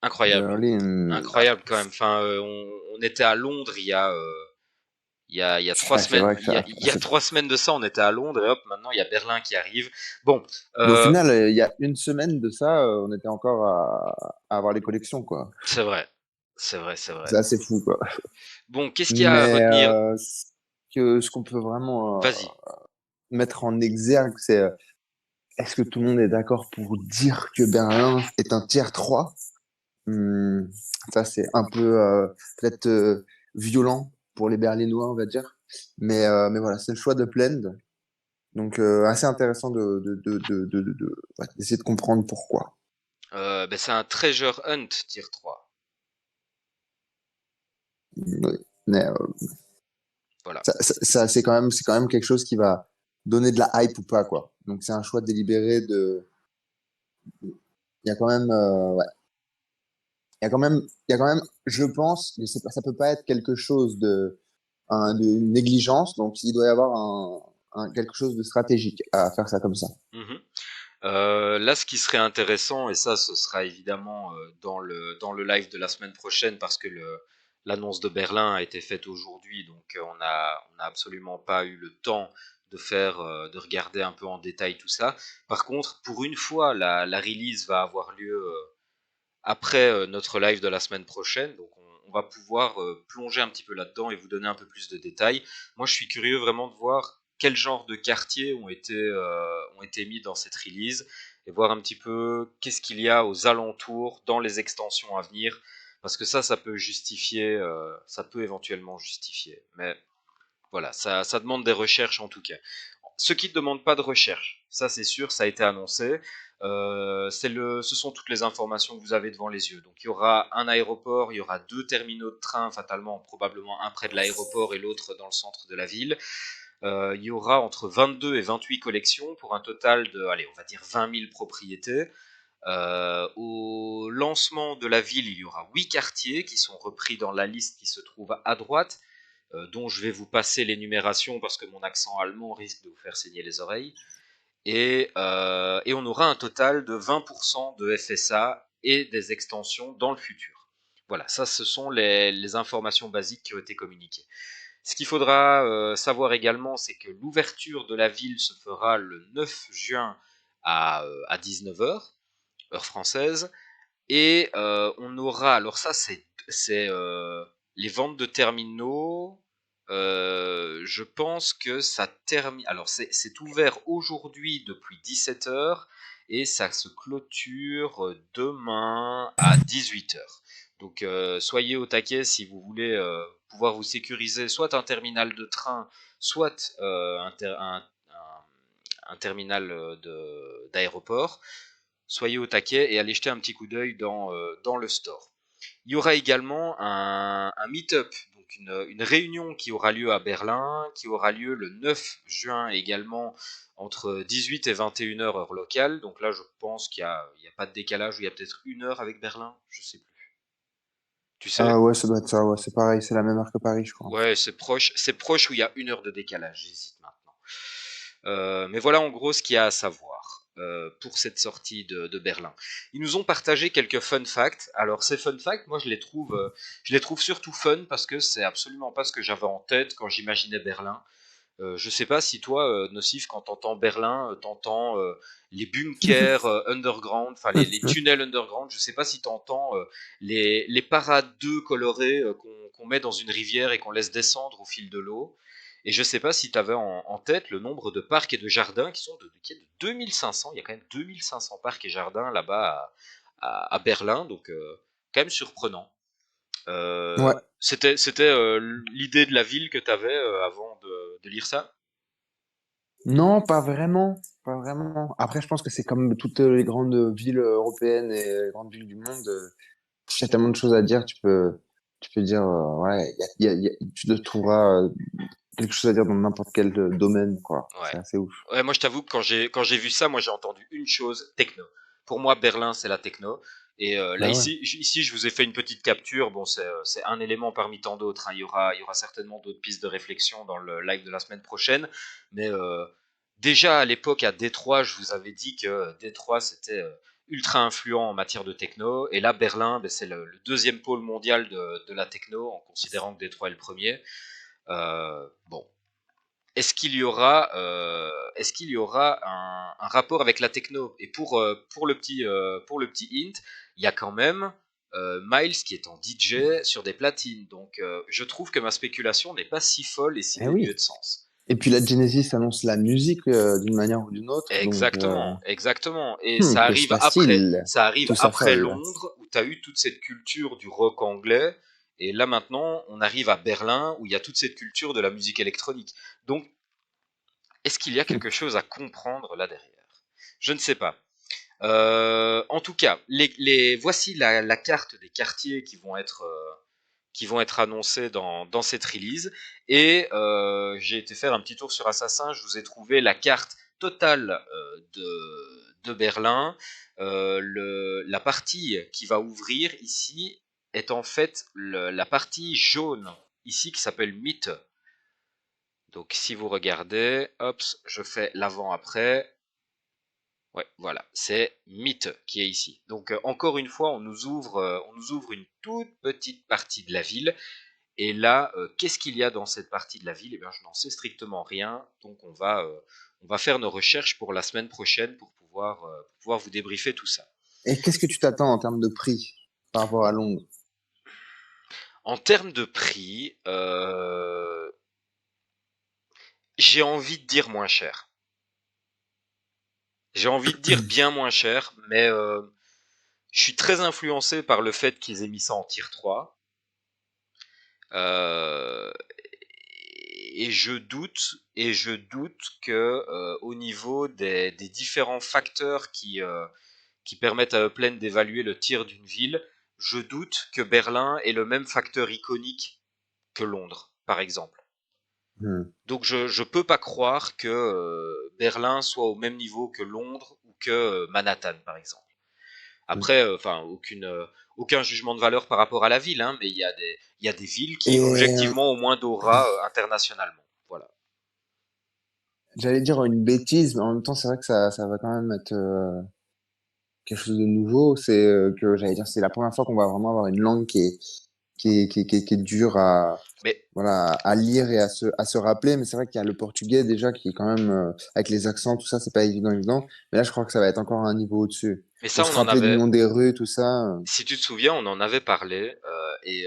Incroyable. Berlin. Incroyable quand même. Enfin, on était à Londres il y a trois Ouais, c'est semaines, vrai que ça. il y a 3 semaines de ça, on était à Londres et hop, maintenant il y a Berlin qui arrive. Bon, Mais au euh, final, il y a une semaine de ça, on était encore à avoir les collections, quoi. c'est vrai, c'est vrai, c'est vrai. C'est assez fou, quoi. Bon, qu'est-ce qu'il y a à Mais retenir? ce qu'on peut vraiment Vas-y. mettre en exergue, c'est est-ce que tout le monde est d'accord pour dire que Berlin est un tiers 3? Hmm, ça, c'est un peu peut-être violent pour les Berlinois, on va dire. Mais voilà, c'est le choix de Plend. Donc, assez intéressant ouais, d'essayer de comprendre pourquoi. Ben, c'est un treasure hunt, tier 3. Oui. Mais Voilà. c'est quand même quelque chose qui va donner de la hype ou pas, quoi. Donc, c'est un choix délibéré de. Il y a quand même, ouais, il y a quand même, il y a quand même, je pense, que c'est pas, ça peut pas être quelque chose de négligence. Donc, il doit y avoir quelque chose de stratégique à faire ça comme ça. Mhm. Là, ce qui serait intéressant, et ça, ce sera évidemment dans le live de la semaine prochaine, parce que l'annonce de Berlin a été faite aujourd'hui, donc on a absolument pas eu le temps de regarder un peu en détail tout ça. Par contre, pour une fois, la release va avoir lieu après notre live de la semaine prochaine, donc on va pouvoir plonger un petit peu là-dedans et vous donner un peu plus de détails. Moi, je suis curieux vraiment de voir quel genre de quartiers ont été mis dans cette release et voir un petit peu qu'est-ce qu'il y a aux alentours dans les extensions à venir. parce que ça peut justifier, ça peut éventuellement justifier. Mais voilà, ça demande des recherches en tout cas. Ce qui ne demande pas de recherche, ça c'est sûr, ça a été annoncé. Ce sont toutes les informations que vous avez devant les yeux. Donc il y aura un aéroport, il y aura deux terminaux de train, fatalement, probablement un près de l'aéroport et l'autre dans le centre de la ville. Il y aura entre 22 et 28 collections pour un total de, allez, on va dire 20 000 propriétés. Au lancement de la ville, il y aura 8 quartiers qui sont repris dans la liste qui se trouve à droite, dont je vais vous passer l'énumération parce que mon accent allemand risque de vous faire saigner les oreilles. Et on aura un total de 20% de FSA et des extensions dans le futur. Voilà, ça ce sont les informations basiques qui ont été communiquées. Ce qu'il faudra savoir également, c'est que l'ouverture de la ville se fera le 9 juin à 19h, heure française, et on aura, alors ça c'est les ventes de terminaux, je pense que ça termine, alors c'est ouvert aujourd'hui depuis 17h et ça se clôture demain à 18h. Donc soyez au taquet si vous voulez pouvoir vous sécuriser soit un terminal de train, soit un terminal d'aéroport. Soyez au taquet et allez jeter un petit coup d'œil dans le store. Il y aura également un meet-up, donc une réunion qui aura lieu à Berlin, qui aura lieu le 9 juin également entre 18 et 21 heures heure locale. Donc là, je pense qu'il y a pas de décalage, ou il y a peut-être une heure avec Berlin, je sais plus. Tu sais? Ah ouais, ça doit être ça, ouais, c'est pareil, c'est la même heure que Paris, je crois. Ouais, c'est proche où il y a une heure de décalage, j'hésite maintenant. Mais voilà en gros ce qu'il y a à savoir pour cette sortie de Berlin. Ils nous ont partagé quelques fun facts. Alors ces fun facts, moi je les trouve surtout fun parce que c'est absolument pas ce que j'avais en tête quand j'imaginais Berlin. Je sais pas si toi, Nocif, quand t'entends Berlin, t'entends les bunkers underground, enfin les tunnels underground. Je sais pas si t'entends les parades d'œufs colorés qu'on met dans une rivière et qu'on laisse descendre au fil de l'eau. Et je sais pas si tu avais en tête le nombre de parcs et de jardins qui est de 2500. Il y a quand même 2500 parcs et jardins là-bas à Berlin, donc quand même surprenant. Ouais. C'était l'idée de la ville que tu avais avant de lire ça? Non, pas vraiment. Pas vraiment. Après, je pense que c'est comme toutes les grandes villes européennes et les grandes villes du monde. Il y a tellement de choses à dire, tu peux dire, ouais, tu te trouveras quelque chose à dire dans n'importe quel domaine, quoi. Ouais. C'est assez ouf. Ouais, moi je t'avoue que quand j'ai vu ça, moi j'ai entendu une chose, techno. Pour moi, Berlin, c'est la techno. Et là Bah ouais. ici, je vous ai fait une petite capture. Bon, c'est un élément parmi tant d'autres, hein. Il y aura certainement d'autres pistes de réflexion dans le live de la semaine prochaine. Mais déjà à l'époque à Détroit, je vous avais dit que Détroit c'était ultra influent en matière de techno. Et là, Berlin, ben, c'est le deuxième pôle mondial de la techno, en considérant que Détroit est le premier. Bon, est-ce qu'il y aura un rapport avec la techno? Et pour le petit hint, il y a quand même Miles qui est en DJ sur des platines. Donc je trouve que ma spéculation n'est pas si folle et si Eh oui. dénuée de sens. Et puis la Genesis annonce la musique d'une manière ou d'une autre, donc Exactement, exactement. Et que se passe-t-il? ça arrive Tout après s'affole. Londres où tu as eu toute cette culture du rock anglais. Et là maintenant, on arrive à Berlin où il y a toute cette culture de la musique électronique. Donc est-ce qu'il y a quelque chose à comprendre là derrière? Je ne sais pas. En tout cas, voici la carte des quartiers qui vont être annoncés dans cette release. Et j'ai été faire un petit tour sur Assassin. Je vous ai trouvé la carte totale de Berlin. La partie qui va ouvrir ici est en fait la partie jaune ici qui s'appelle Mitte. Donc si vous regardez, hop, je fais l'avant-après. Ouais, voilà, c'est Mythe qui est ici. Donc encore une fois, on nous ouvre une toute petite partie de la ville. Et là, qu'est-ce qu'il y a dans cette partie de la ville? Eh bien, je n'en sais strictement rien. Donc on va faire nos recherches pour la semaine prochaine pour pouvoir vous débriefer tout ça. Et qu'est-ce que tu t'attends en termes de prix par rapport à Londres? En termes de prix, j'ai envie de dire moins cher. J'ai envie de dire bien moins cher, mais Je suis très influencé par le fait qu'ils aient mis ça en tier 3. Euh, et je doute que au niveau des différents facteurs qui permettent à Upland d'évaluer le tir d'une ville, je doute que Berlin ait le même facteur iconique que Londres, par exemple. Hmm. Donc je peux pas croire que Berlin soit au même niveau que Londres ou que Manhattan, par exemple. Hmm. Après, enfin, aucun jugement de valeur par rapport à la ville, hein, mais il y a des villes qui, Et objectivement, ont moins d'aura internationalement. Voilà. j'allais dire une bêtise, mais en même temps, c'est vrai que ça va quand même être quelque chose de nouveau. C'est que j'allais dire, c'est la première fois qu'on va vraiment avoir une langue qui est dure à, Mais, voilà, à lire et à se rappeler. Mais c'est vrai qu'il y a le portugais déjà qui est quand même, avec les accents, tout ça, c'est pas évident, évident. Mais là, je crois que ça va être encore un niveau au-dessus. mais Pour ça, se rappeler du nom des rues, tout ça. si tu te souviens, on en avait parlé, et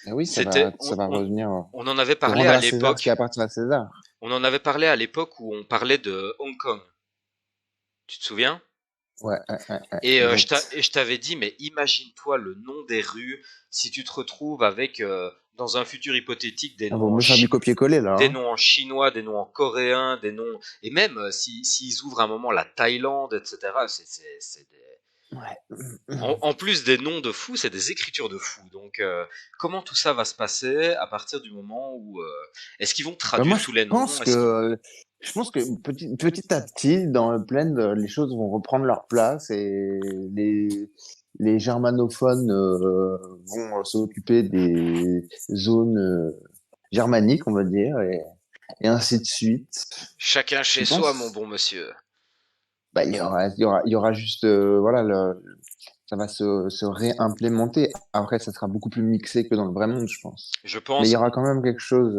Eh oui, c'était, ça va revenir. on en avait Faut parlé rendre à à César ce qui l'époque, appartient à César. on en avait parlé à l'époque où on parlait de Hong Kong. Tu te souviens? Ouais, Et exact. je t'avais dit, mais imagine-toi le nom des rues si tu te retrouves avec, dans un futur hypothétique, Ah, vaut mieux faire du copier-coller, là, des hein. noms en chinois, des noms en coréen, des noms, et même s'ils ouvrent un moment la Thaïlande, etc. C'est Ouais. en plus des noms de fous, c'est des écritures de fous. Donc comment tout ça va se passer à partir du moment où est-ce qu'ils vont Bah, moi, traduire tous les noms? Est-ce qu'ils je pense que petit à petit, dans le blend, les choses vont reprendre leur place et les germanophones vont s'occuper des zones germaniques, on va dire, et ainsi de suite. chacun Je chez soi, mon pense, bon monsieur? bah, il y aura juste, voilà, ça va se réimplémenter. Après, ça sera beaucoup plus mixé que dans le vrai monde, je pense. Je Mais il y pense, aura quand même quelque chose.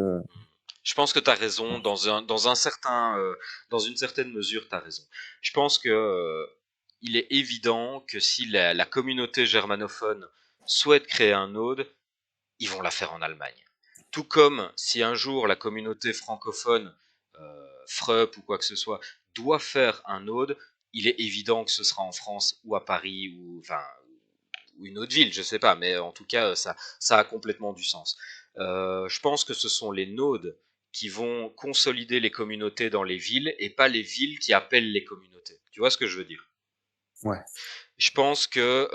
je pense que tu as raison dans une certaine mesure, tu as raison. Je pense que il est évident que si la communauté germanophone souhaite créer un node, ils vont la faire en Allemagne. Tout comme si un jour la communauté francophone, FREP ou quoi que ce soit, doit faire un node, il est évident que ce sera en France ou à Paris ou enfin ou une autre ville, je sais pas, mais en tout cas ça a complètement du sens. Je pense que ce sont les nodes qui vont consolider les communautés dans les villes et pas les villes qui appellent les communautés. Tu vois ce que je veux dire? Ouais. Je pense que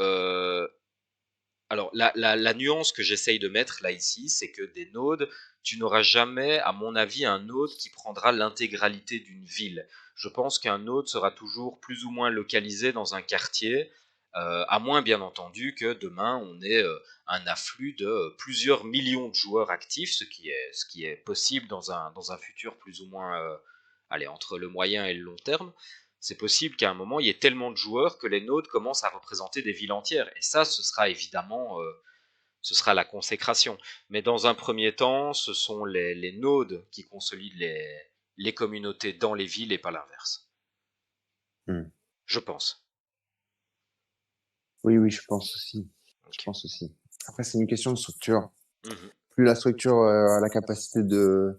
alors, la nuance que j'essaye de mettre là ici, c'est que des nodes, tu n'auras jamais, à mon avis, un node qui prendra l'intégralité d'une ville. Je pense qu'un node sera toujours plus ou moins localisé dans un quartier, à moins bien entendu que demain on ait un afflux de plusieurs millions de joueurs actifs, ce qui est possible dans un futur plus ou moins, allez, entre le moyen et le long terme. C'est possible qu'à un moment, il y ait tellement de joueurs que les nodes commencent à représenter des villes entières. Et ça, ce sera évidemment, ce sera la consécration. Mais dans un premier temps, ce sont les nodes qui consolident les communautés dans les villes et pas l'inverse. Hmm. Je pense. Oui, oui, je pense aussi. Je Ok. pense aussi. Après, c'est une question de structure. Mhm. Plus la structure a la capacité de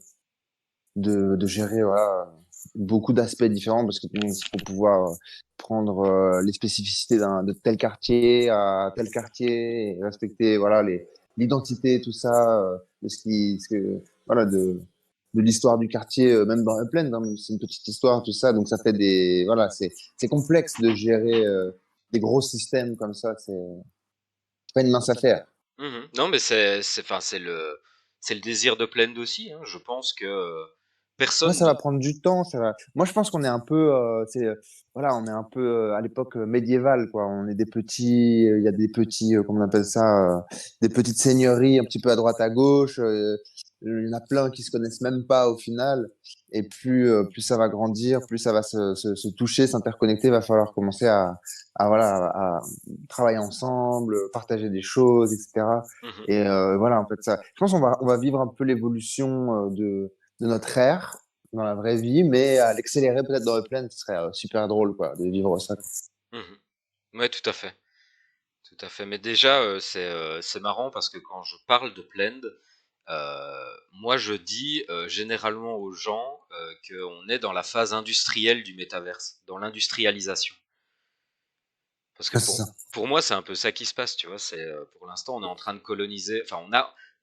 gérer voilà, beaucoup d'aspects différents, parce que il faut pouvoir prendre les spécificités de tel quartier à tel quartier et respecter voilà l'identité, tout ça, de voilà de l'histoire du quartier, même dans la plaine, hein, c'est une petite histoire, tout ça, donc ça fait des voilà, c'est complexe de gérer des gros systèmes comme ça, c'est pas une mince affaire. Mhm. Non, mais enfin, c'est le désir de Plend aussi, hein. Je pense que Ouais, personne ça ne. va prendre du temps. Ça va. Moi, je pense qu'on est un peu, voilà, on est un peu à l'époque médiévale, quoi. On est des petits, il y a des petits, comment on appelle ça, des petites seigneuries un petit peu à droite à gauche. Il y en a plein qui se connaissent même pas au final. Et plus ça va grandir, plus ça va se toucher, s'interconnecter. Il va falloir commencer voilà, à travailler ensemble, partager des choses, etc. Mhm. Et voilà, en fait, ça. Je pense on va vivre un peu l'évolution de notre ère dans la vraie vie, mais à l'accélérer peut-être dans le plein, ce serait super drôle quoi, de vivre ça. Mhm. Ouais, tout à fait. Tout à fait. Mais déjà, c'est marrant parce que quand je parle de Plend, moi je dis généralement aux gens qu'on est dans la phase industrielle du métaverse, dans l'industrialisation. Parce que Ah, c'est ça. pour moi, c'est un peu ça qui se passe, tu vois. C'est pour l'instant, on est en train de coloniser. Enfin,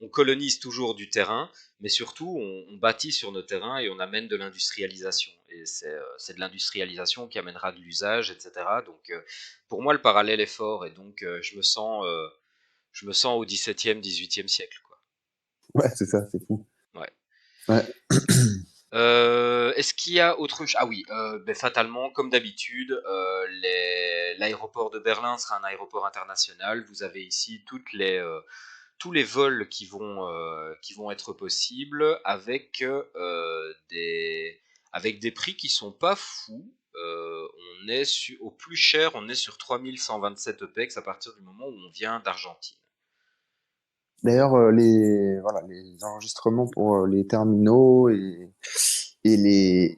on colonise toujours du terrain, mais surtout, on bâtit sur nos terrains et on amène de l'industrialisation. Et c'est de l'industrialisation qui amènera de l'usage, etc. Donc, pour moi, le parallèle est fort et donc je me sens au XVIIe, XVIIIe siècle, quoi. Ouais, c'est ça, c'est fou. Ouais. Ouais. Est-ce qu'il y a autre chose? Ah oui, ben, fatalement, comme d'habitude, l'aéroport de Berlin sera un aéroport international. Vous avez ici tous les vols qui vont être possibles avec des prix qui sont pas fous. Au plus cher, on est sur 3127 EPEX à partir du moment où on vient d'Argentine. D'ailleurs, voilà, les enregistrements pour les terminaux les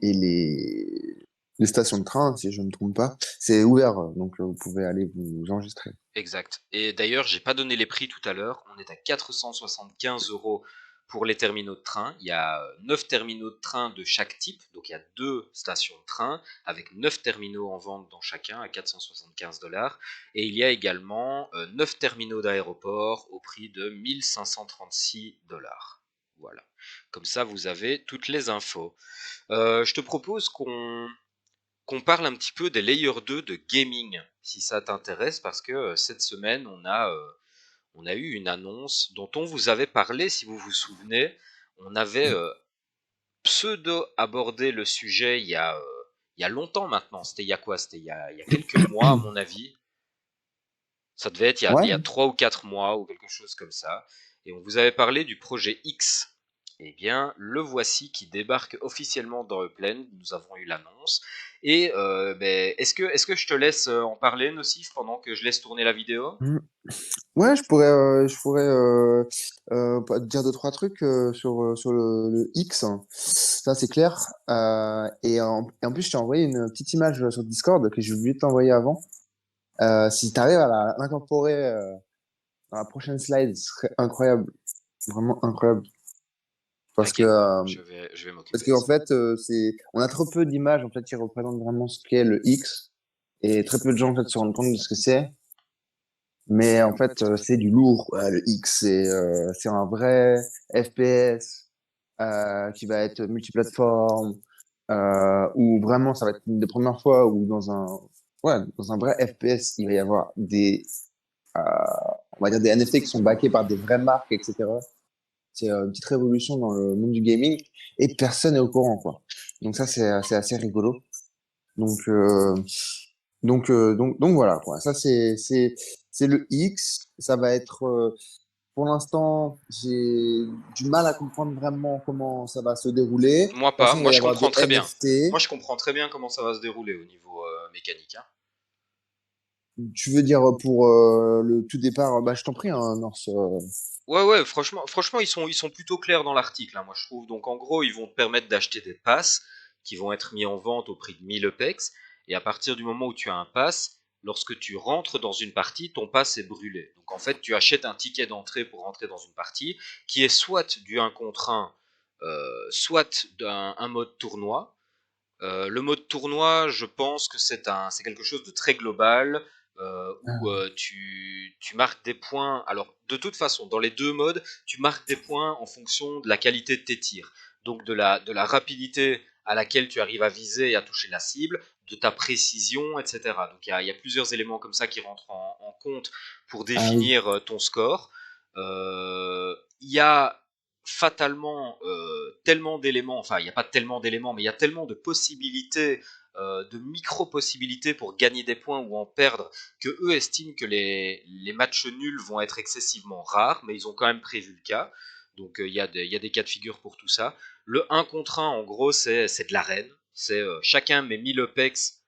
stations de train, si je ne me trompe pas, c'est ouvert, donc vous pouvez aller vous enregistrer. Exact. Et d'ailleurs, j'ai pas donné les prix tout à l'heure. On est à 475 euros pour les terminaux de train. Il y a 9 terminaux de train de chaque type. Donc il y a deux stations de train avec 9 terminaux en vente dans chacun à 475 dollars. Et il y a également 9 terminaux d'aéroport au prix de 1536 dollars. Voilà. Comme ça, vous avez toutes les infos. Je te propose qu'on parle un petit peu des Layer 2 de gaming, si ça t'intéresse, parce que cette semaine, on a eu une annonce dont on vous avait parlé, si vous vous souvenez. On avait pseudo abordé le sujet il y a longtemps maintenant. C'était il y a quoi? C'était il y a quelques mois, à mon avis. Ça devait être il y a Ouais. 3 ou 4 mois ou quelque chose comme ça. Et on vous avait parlé du projet X. Eh bien, le voici qui débarque officiellement dans Upland. Nous avons eu l'annonce. Et ben, est-ce que je te laisse en parler, Nocif, pendant que je laisse tourner la vidéo? Mm. Ouais, je pourrais pas te dire deux, trois trucs sur le X, hein. Ça, c'est clair. Et en plus, je t'ai envoyé une petite image sur Discord que j'ai oublié de t'envoyer avant. Si tu arrives à l'incorporer dans la prochaine slide, ce serait incroyable. Vraiment incroyable. Parce Ok, que, je vais parce m'occuper de qu'en ça. fait, on a trop peu d'images en fait, qui représentent vraiment ce qu'est le X. Et très peu de gens en fait, se rendent compte de ce que c'est. Mais en fait, c'est du lourd. Le X, c'est un vrai FPS qui va être multiplateforme, où vraiment, ça va être une des premières fois où ouais, dans un vrai FPS, il va y avoir euh, on va dire des NFT qui sont backés par des vraies marques, etc. C'est une petite révolution dans le monde du gaming et personne n'est au courant, quoi. Donc ça, c'est assez rigolo. Donc, euh, donc voilà, quoi. Ça, c'est le X. Ça va être, pour l'instant, j'ai du mal à comprendre vraiment comment ça va se dérouler. De toute Moi pas, façon, il moi va y je avoir comprends des très bien. Moi NFT. je comprends très bien comment ça va se dérouler au niveau mécanique, hein. Tu veux dire pour le tout départ, bah, je t'en prie, hein, Norse. Ouais, ouais, franchement, ils sont plutôt clairs dans l'article, hein, moi je trouve. Donc en gros, ils vont te permettre d'acheter des passes qui vont être mis en vente au prix de 1000 EPEX. Et à partir du moment où tu as un pass, lorsque tu rentres dans une partie, ton pass est brûlé. Donc en fait, tu achètes un ticket d'entrée pour rentrer dans une partie qui est soit du 1 contre 1, soit un mode tournoi. Le mode tournoi, je pense que c'est quelque chose de très global où tu marques des points. Alors, de toute façon, dans les deux modes, tu marques des points en fonction de la qualité de tes tirs. Donc, de la rapidité à laquelle tu arrives à viser et à toucher la cible, de ta précision, etc. Donc, il y a plusieurs éléments comme ça qui rentrent en compte pour Ah oui. définir ton score. Il y a fatalement tellement d'éléments, enfin il n'y a pas tellement d'éléments, mais il y a tellement de possibilités, de micro-possibilités pour gagner des points ou en perdre, que eux estiment que les matchs nuls vont être excessivement rares, mais ils ont quand même prévu le cas. Donc il y a des cas de figure pour tout ça. Le un contre un, en gros, c'est de l'arène. C'est chacun met 1000 EPEX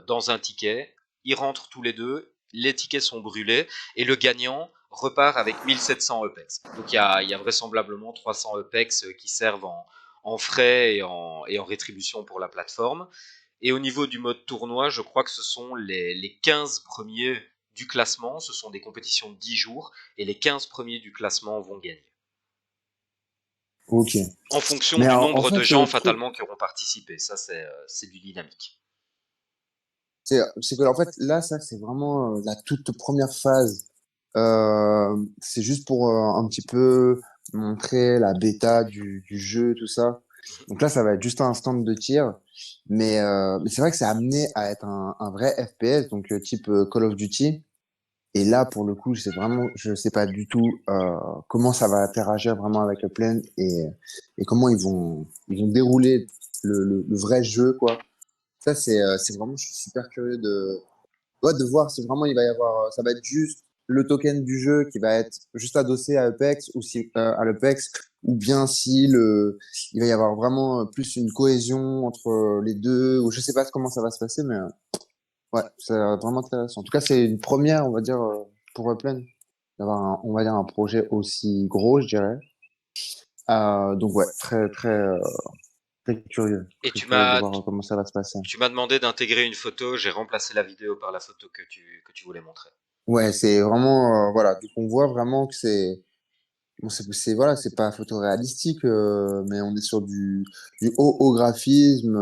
dans un ticket, ils rentrent tous les deux, les tickets sont brûlés, et le gagnant repart avec 1700 EPEX. Donc il y a vraisemblablement 300 EPEX qui servent en frais et en rétribution pour la plateforme. Et au niveau du mode tournoi, je crois que ce sont les 15 premiers du classement, ce sont des compétitions de 10 jours, et les 15 premiers du classement vont gagner. Ok. En fonction Mais du en nombre de fait, gens le truc, fatalement qui auront participé, ça c'est du dynamique. C'est que, en fait, là, ça, c'est vraiment la toute première phase. C'est juste pour un petit peu montrer la bêta du jeu, tout ça. Donc là, ça va être juste un stand de tir. Mais c'est vrai que c'est amené à être un vrai FPS, donc type Call of Duty. Et là, pour le coup, je sais pas du tout comment ça va interagir vraiment avec le plane et comment ils vont dérouler le vrai jeu, quoi. Ça, c'est vraiment, je suis super curieux ouais, de voir si vraiment il va y avoir, ça va être juste le token du jeu qui va être juste adossé à Apex ou si, à l'Apex, ou bien si il va y avoir vraiment plus une cohésion entre les deux, ou je sais pas comment ça va se passer, mais ouais, c'est vraiment intéressant. En tout cas, c'est une première, on va dire, pour Replen, d'avoir on va dire, un projet aussi gros, je dirais. Donc ouais, Et très curieux de voir comment ça va se passer. tu m'as demandé d'intégrer une photo, j'ai remplacé la vidéo par la photo que tu voulais montrer. Ouais, c'est vraiment, voilà, donc on voit vraiment que bon, voilà, c'est pas photoréalistique, mais on est sur du haut graphisme,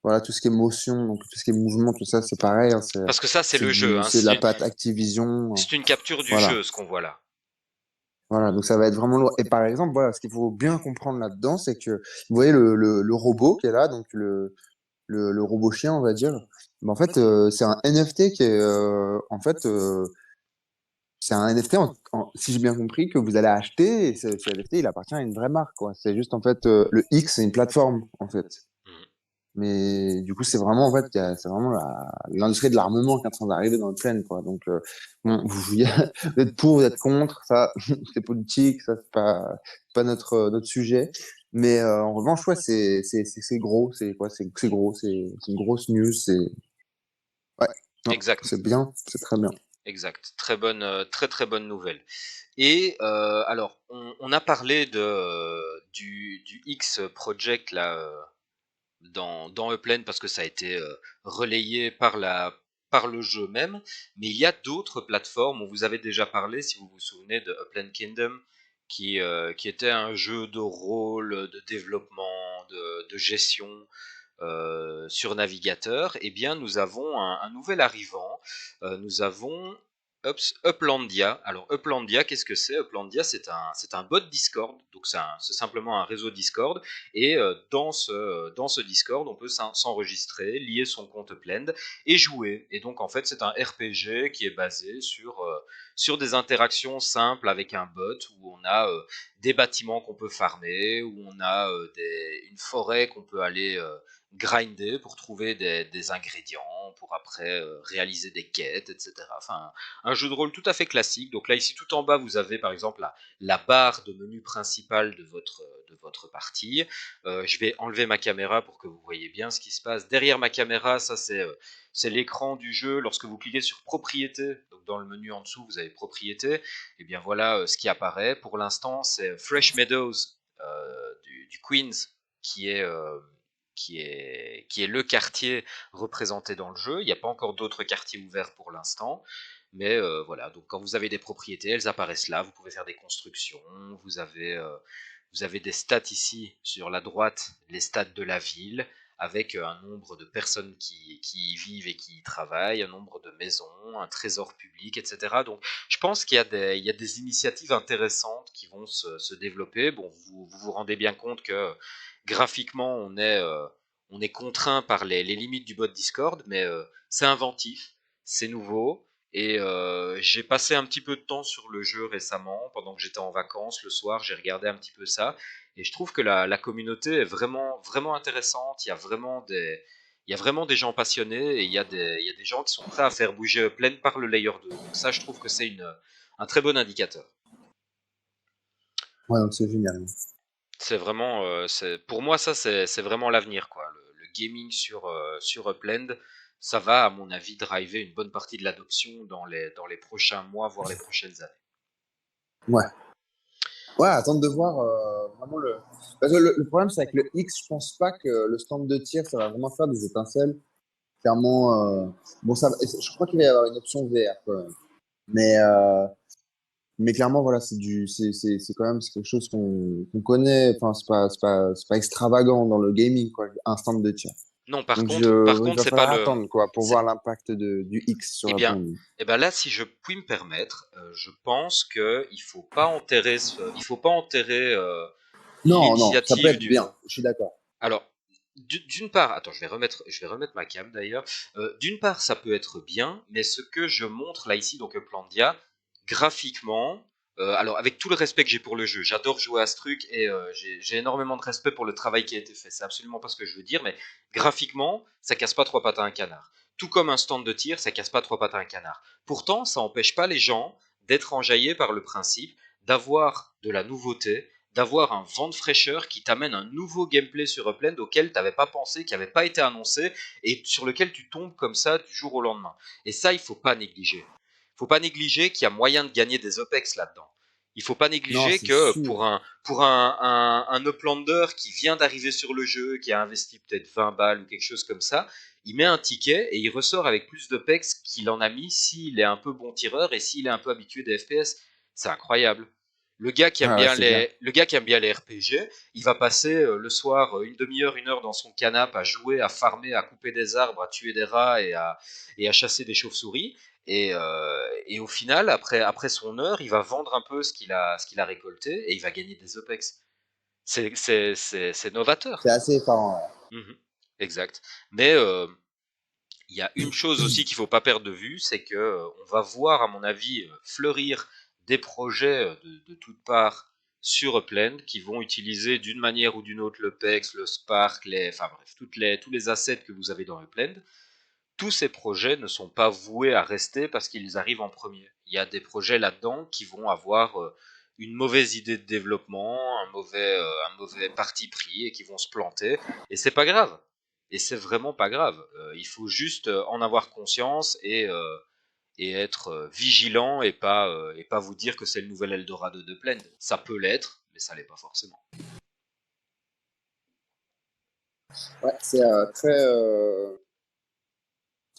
voilà, tout ce qui est motion, donc tout ce qui est mouvement, tout ça, c'est pareil, hein, Parce que ça, c'est le jeu, hein. c'est de la patte Activision, C'est une capture du voilà. jeu, ce qu'on voit là. Voilà, donc ça va être vraiment lourd. Et par exemple, voilà, ce qu'il faut bien comprendre là-dedans, c'est que vous voyez le robot qui est là, donc le robot chien, on va dire. Mais en fait, c'est un NFT qui est en fait c'est un NFT, si j'ai bien compris, que vous allez acheter, et ce NFT, il appartient à une vraie marque, quoi. C'est juste, en fait, le X, c'est une plateforme, en fait. Mhm. Mais du coup, c'est vraiment, en fait, c'est vraiment l'industrie de l'armement qui est en train d'arriver dans le plaine, quoi. Donc, bon, vous êtes pour, vous êtes contre, ça, c'est politique, ça, c'est pas notre sujet. Mais en revanche, ouais, c'est gros, c'est quoi, c'est gros, c'est une grosse news, ouais, non, Exact, c'est bien, c'est très bien. exact. Très bonne, très très bonne nouvelle. Et alors, on a parlé du X Project là dans Upland parce que ça a été relayé par le jeu même, mais il y a d'autres plateformes. On vous avait déjà parlé, si vous vous souvenez, de Upland Kingdom, qui était un jeu de rôle, de développement, de gestion sur navigateur. Eh bien, nous avons un nouvel arrivant. Nous avons Uplandia. Alors Uplandia, qu'est-ce que c'est? Uplandia, c'est un bot Discord, donc c'est simplement un réseau Discord. Et dans ce Discord, on peut s'enregistrer, lier son compte Upland et jouer. Et donc en fait, c'est un RPG qui est basé sur des interactions simples avec un bot où on a des bâtiments qu'on peut farmer, où on a une forêt qu'on peut aller grinder pour trouver des ingrédients, pour après réaliser des quêtes, etc. Enfin, un jeu de rôle tout à fait classique. Donc là, ici, tout en bas, vous avez par exemple la barre de menu principale de votre partie. Je vais enlever ma caméra pour que vous voyez bien ce qui se passe. Derrière ma caméra, ça c'est l'écran du jeu. Lorsque vous cliquez sur propriété, donc dans le menu en dessous, vous avez propriété. Et bien voilà ce qui apparaît. Pour l'instant, c'est Fresh Meadows du Queens qui est qui est le quartier représenté dans le jeu. Il n'y a pas encore d'autres quartiers ouverts pour l'instant. Mais voilà, donc quand vous avez des propriétés, elles apparaissent là. Vous pouvez faire des constructions. Vous avez des stats ici sur la droite, les stats de la ville, avec un nombre de personnes qui y vivent et qui y travaillent, un nombre de maisons, un trésor public, etc. Donc je pense il y a des initiatives intéressantes qui vont se développer. Bon, vous rendez bien compte que graphiquement, on est contraint par les limites du bot Discord, mais c'est inventif, c'est nouveau. Et j'ai passé un petit peu de temps sur le jeu récemment, pendant que j'étais en vacances, le soir, j'ai regardé un petit peu ça. Et je trouve que la communauté est vraiment, vraiment intéressante. Il y a vraiment des gens passionnés et il y a des gens qui sont prêts à faire bouger Upland par le layer 2. Donc ça, je trouve que c'est un très bon indicateur. Ouais, donc c'est génial. C'est vraiment, pour moi, ça, c'est vraiment l'avenir, quoi. Le gaming sur Upland, ça va, à mon avis, driver une bonne partie de l'adoption dans les prochains mois, voire les prochaines années. Ouais. Ouais, attendre de voir vraiment le. Parce que le problème, c'est avec le X, je pense pas que le stand de tir, ça va vraiment faire des étincelles. Clairement, bon, je crois qu'il va y avoir une option VR quand même. Mais, euh, mais clairement, voilà, c'est quand même c'est quelque chose qu'on connaît. Enfin, c'est pas extravagant dans le gaming, quoi, un stand de tir. Non, Donc par il contre, va c'est pas falloir le, attendre quoi pour c'est, voir l'impact du X sur eh la bien, plaine. là, si je puis me permettre, je pense que il faut pas enterrer Non, non, ça peut l'initiative être du. bien, je suis d'accord. Alors, d'une part, attends, je vais remettre ma cam d'ailleurs. D'une part, ça peut être bien, mais ce que je montre là ici, donc Uplandia, graphiquement, alors avec tout le respect que j'ai pour le jeu, j'adore jouer à ce truc et j'ai énormément de respect pour le travail qui a été fait. C'est absolument pas ce que je veux dire, mais graphiquement, ça casse pas trois pattes à un canard. Tout comme un stand de tir, ça casse pas trois pattes à un canard. Pourtant, ça empêche pas les gens d'être enjaillés par le principe d'avoir de la nouveauté, d'avoir un vent de fraîcheur qui t'amène un nouveau gameplay sur Upland auquel tu n'avais pas pensé, qui n'avait pas été annoncé et sur lequel tu tombes comme ça du jour au lendemain. Et ça, il faut pas négliger. Il faut pas négliger qu'il y a moyen de gagner des OPEX là-dedans. Il faut pas Non, négliger c'est que sûr. pour un Uplander qui vient d'arriver sur le jeu, qui a investi peut-être 20 balles ou quelque chose comme ça, il met un ticket et il ressort avec plus de pex qu'il en a mis s'il est un peu bon tireur et s'il est un peu habitué des FPS. C'est incroyable. Ouais, ouais, c'est clair. Le gars qui aime bien les RPG, il va passer le soir une demi-heure, une heure dans son canapé à jouer, à farmer, à couper des arbres, à tuer des rats et à chasser des chauves-souris. Et au final, après son heure, il va vendre un peu ce qu'il a récolté et il va gagner des OPEX. C'est C'est novateur. assez effarant. Ouais. Mhm. Exact. Mais il y a une chose aussi qu'il faut pas perdre de vue, c'est que on va voir, à mon avis, fleurir des projets de toutes parts sur Upland qui vont utiliser d'une manière ou d'une autre le PEX, le Spark, enfin bref, tous les assets que vous avez dans Upland. Tous ces projets ne sont pas voués à rester parce qu'ils arrivent en premier. Il y a des projets là-dedans qui vont avoir une mauvaise idée de développement, un mauvais parti pris et qui vont se planter. Et c'est pas grave. Et c'est vraiment pas grave. Il faut juste en avoir conscience et être vigilant et pas vous dire que c'est le nouvel Eldorado de Blend. Ça peut l'être, mais ça l'est pas forcément. Ouais, c'est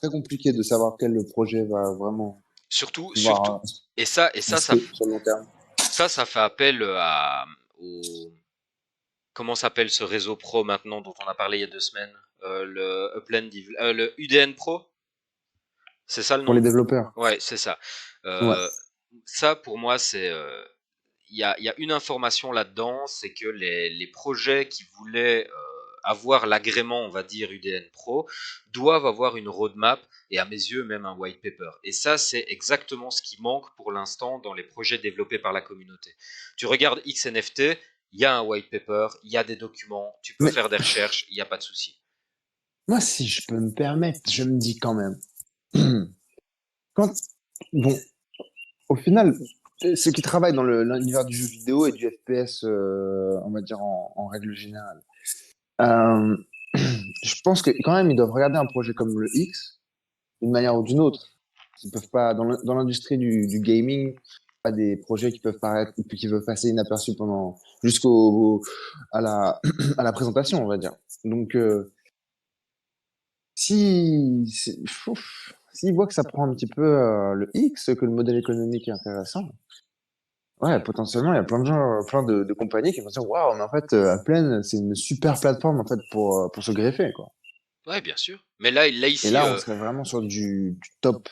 très compliqué de savoir quel le projet va vraiment Surtout, pouvoir et rester sur le long terme. ça fait appel au, comment s'appelle ce réseau pro maintenant dont on a parlé il y a 2 semaines, le UDN Pro, c'est ça le Pour les nom? développeurs. Ouais, c'est ça. Ouais. Euh, Ça pour moi c'est il y a une information là-dedans, c'est que les projets qui voulaient avoir l'agrément, on va dire, UDN Pro, doivent avoir une roadmap et à mes yeux même un white paper. Et ça, c'est exactement ce qui manque pour l'instant dans les projets développés par la communauté. Tu regardes XNFT, il y a un white paper, il y a des documents, tu peux Mais faire des recherches, il n'y a pas de souci. moi, si je peux me permettre, je me dis quand même, quand, bon, au final, ceux qui travaillent dans l'univers du jeu vidéo et du FPS, on va dire en règle générale, euh, je pense que quand même, ils doivent regarder un projet comme le X d'une manière ou d'une autre. Ils peuvent pas, dans l'industrie du gaming, pas des projets qui peuvent paraître, qui peuvent passer inaperçus pendant, à la, à la présentation, on va dire. Donc, s'ils voient que ça prend un petit peu le X, que le modèle économique est intéressant, ouais, potentiellement, il y a plein de gens, plein de compagnies qui vont se dire, waouh, mais en fait, Applen, c'est une super plateforme en fait pour se greffer, quoi. Ouais, bien sûr. Mais là Et ici, là, on serait vraiment sur du top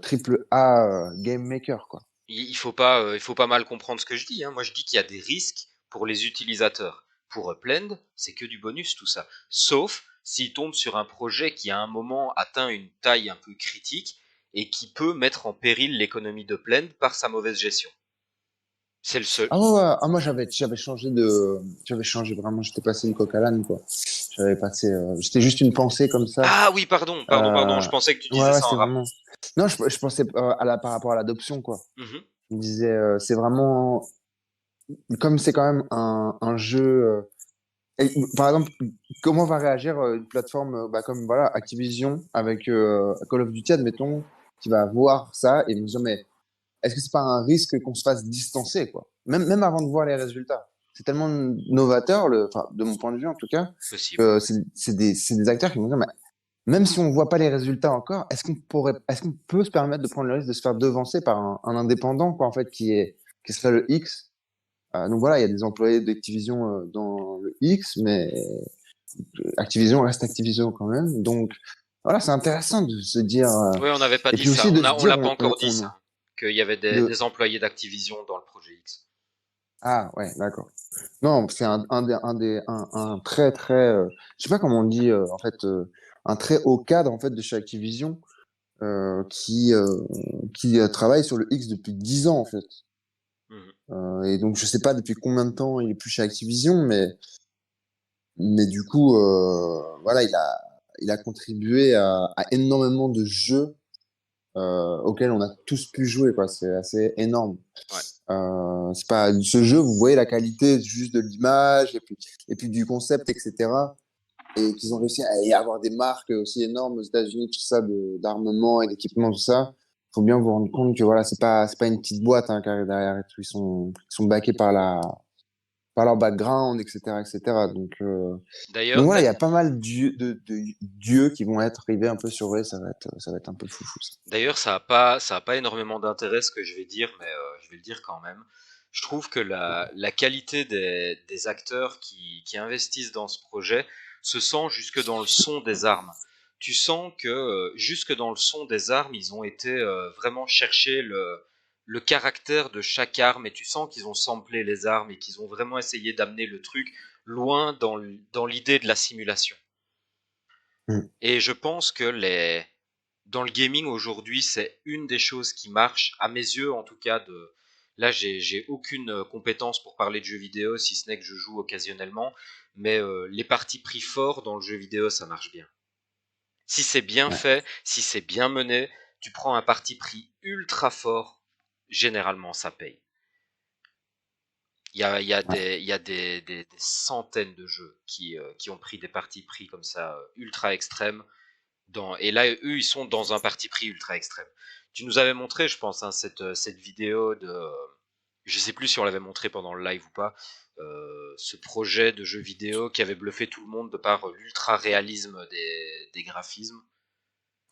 triple A game maker, quoi. il faut pas mal comprendre ce que je dis, hein. Moi, je dis qu'il y a des risques pour les utilisateurs. Pour Upland, c'est que du bonus tout ça. Sauf s'ils tombent sur un projet qui à un moment atteint une taille un peu critique et qui peut mettre en péril l'économie d'Upland par sa mauvaise gestion. C'est le seul. Ah ouais, ouais. Ah, moi j'avais changé vraiment, j'étais passé une coq à l'âne, quoi. C'était juste une pensée comme ça. Ah oui, pardon. Euh, Je pensais que tu ouais, disais ouais, ça en c'était rap. vraiment. Non, je pensais par rapport à l'adoption, quoi. Mhm. Je me disais, c'est vraiment, comme c'est quand même un jeu. Par exemple, comment va réagir une plateforme bah, comme voilà Activision avec Call of Duty, admettons, qui va voir ça et me dire, mais est-ce que c'est pas un risque qu'on se fasse distancer, quoi? Même avant de voir les résultats. C'est tellement novateur, enfin, de mon point de vue en tout cas, Possible. que c'est des acteurs qui vont dire, mais même si on voit pas les résultats encore, est-ce qu'on peut se permettre de prendre le risque de se faire devancer par un indépendant, quoi, en fait, qui serait le X? Donc voilà, il y a des employés d'Activision dans le X, mais Activision reste Activision quand même. Donc, voilà, c'est intéressant de se dire, Oui, on n'avait pas et dit puis ça. aussi de se On dire, l'a pas encore dit ça, qu'il y avait de, des employés d'Activision dans le projet X. ah, ouais, d'accord. Non, c'est un très, très, je sais pas comment on dit, en fait, un très haut cadre, en fait, de chez Activision, euh, qui, euh, qui travaille sur le X depuis 10 ans, en fait. Mhm. Et donc, je sais pas depuis combien de temps il est plus chez Activision, mais du coup, voilà, il a contribué à énormément de jeux auxquels on a tous pu jouer, quoi. C'est assez énorme. Ouais. C'est pas ce jeu, vous voyez la qualité juste de l'image et puis du concept, etc. Et qu'ils ont réussi à y avoir des marques aussi énormes aux États-Unis, tout ça, d'armement et d'équipement, tout ça. Faut bien vous rendre compte que voilà, c'est pas une petite boîte hein, qui arrive derrière et tout. Ils sont backés par leur background, etc., etc. Donc D'ailleurs, voilà, il y a pas mal de dieux qui vont être arrivés un peu sur eux. Ça va être un peu foufou, ça. d'ailleurs, ça a pas énormément d'intérêt ce que je vais dire, mais je vais le dire quand même. Je trouve que la qualité des acteurs qui investissent dans ce projet se sent jusque dans le son des armes. Tu sens que jusque dans le son des armes, ils ont été vraiment chercher le caractère de chaque arme et tu sens qu'ils ont samplé les armes et qu'ils ont vraiment essayé d'amener le truc loin dans l'idée de la simulation. Mm. Et je pense que dans le gaming aujourd'hui, c'est une des choses qui marche, à mes yeux en tout cas. Là, j'ai aucune compétence pour parler de jeux vidéo, si ce n'est que je joue occasionnellement. Mais les parties pris forts dans le jeu vidéo, ça marche bien. Si c'est bien Ouais, fait, si c'est bien mené, tu prends un parti pris ultra fort, généralement ça paye. ouais. Il y a des centaines de jeux qui ont pris des parties pris comme ça ultra extrêmes et là, eux, ils sont dans un parti pris ultra extrême. Tu nous avais montré, je pense, hein, cette vidéo de. Je sais plus si on l'avait montré pendant le live ou pas. Ce projet de jeu vidéo qui avait bluffé tout le monde de par l'ultra réalisme des graphismes.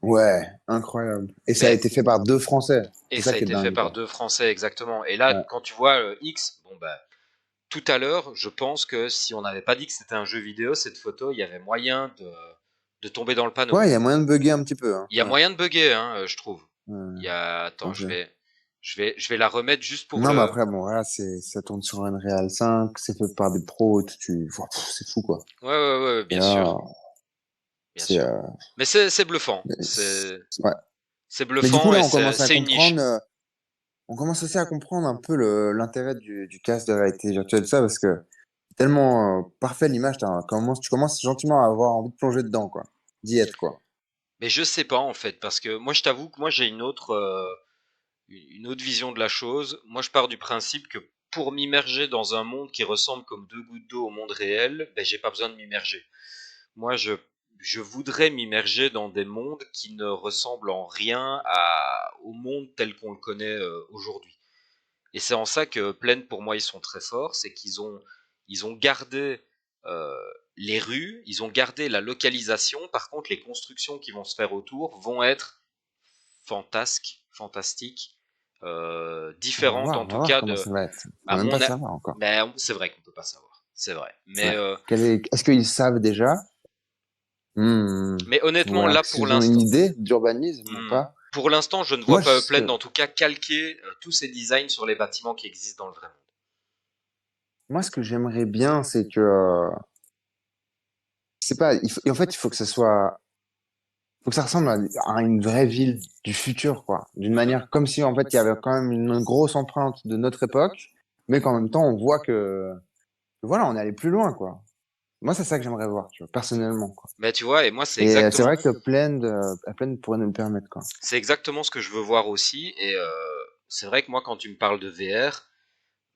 Ouais, incroyable. Et ça a Mais, été fait par deux Français. et C'est ça ça a qui est été fait dingue, par quoi. deux Français exactement. Et là, Ouais. quand tu vois X, bon bah, tout à l'heure, je pense que si on n'avait pas dit que c'était un jeu vidéo, cette photo, il y avait moyen de tomber dans le panneau. Ouais, il y a moyen de bugger un petit peu, hein. Il y a Ouais. moyen de bugger, hein, je trouve. Ouais. Il y a, attends, Ok. je vais la remettre juste pour Non, mais le. après, bon, voilà, ça tourne sur Unreal 5, c'est fait par des pros, c'est fou, quoi. Ouais, ouais, ouais, Et bien là, sûr, bien c'est, sûr. Mais c'est bluffant. ouais. C'est Mais du coup, bluffant là, et on commence à c'est une comprendre, niche. on commence aussi à comprendre un peu l'intérêt du casque de réalité virtuelle, ça, parce que tellement parfait l'image, tu commences gentiment à avoir envie de plonger dedans, quoi. D'y être, quoi. Mais je sais pas en fait, parce que moi, je t'avoue que moi j'ai une autre vision de la chose. Moi, je pars du principe que pour m'immerger dans un monde qui ressemble comme deux gouttes d'eau au monde réel, ben j'ai pas besoin de m'immerger. Moi, je voudrais m'immerger dans des mondes qui ne ressemblent en rien au monde tel qu'on le connaît aujourd'hui. Et c'est en ça que Plaine, pour moi, ils sont très forts, c'est ils ont gardé euh, les rues, ils ont gardé la localisation. Par contre, les constructions qui vont se faire autour vont être fantastiques, différentes en On va tout voir cas comment ça va être. On à va même mon, pas savoir encore. mais c'est vrai qu'on peut pas savoir, c'est vrai. Ouais. Est-ce qu'ils savent déjà? Mais honnêtement, Voilà. là Est-ce pour qu'ils ont une l'instant, idée d'urbanisme ou pas? pour l'instant, je ne vois Moi, pas ce Upland que, en tout cas calquer tous ces designs sur les bâtiments qui existent dans le vrai monde. moi, ce que j'aimerais bien, c'est que, c'est pas, en fait, il faut que ça soit, faut que ça ressemble à une vraie ville du futur, quoi. D'une Mhm. manière comme si, en fait, il y avait quand même une grosse empreinte de notre époque, mais qu'en même temps, on voit que voilà, on est allé plus loin, quoi. Moi, c'est ça que j'aimerais voir, tu vois, personnellement, quoi. Mais tu vois, et moi Et c'est vrai que Plend pourrait nous le permettre, quoi. c'est exactement ce que je veux voir aussi. Et c'est vrai que moi, quand tu me parles de VR,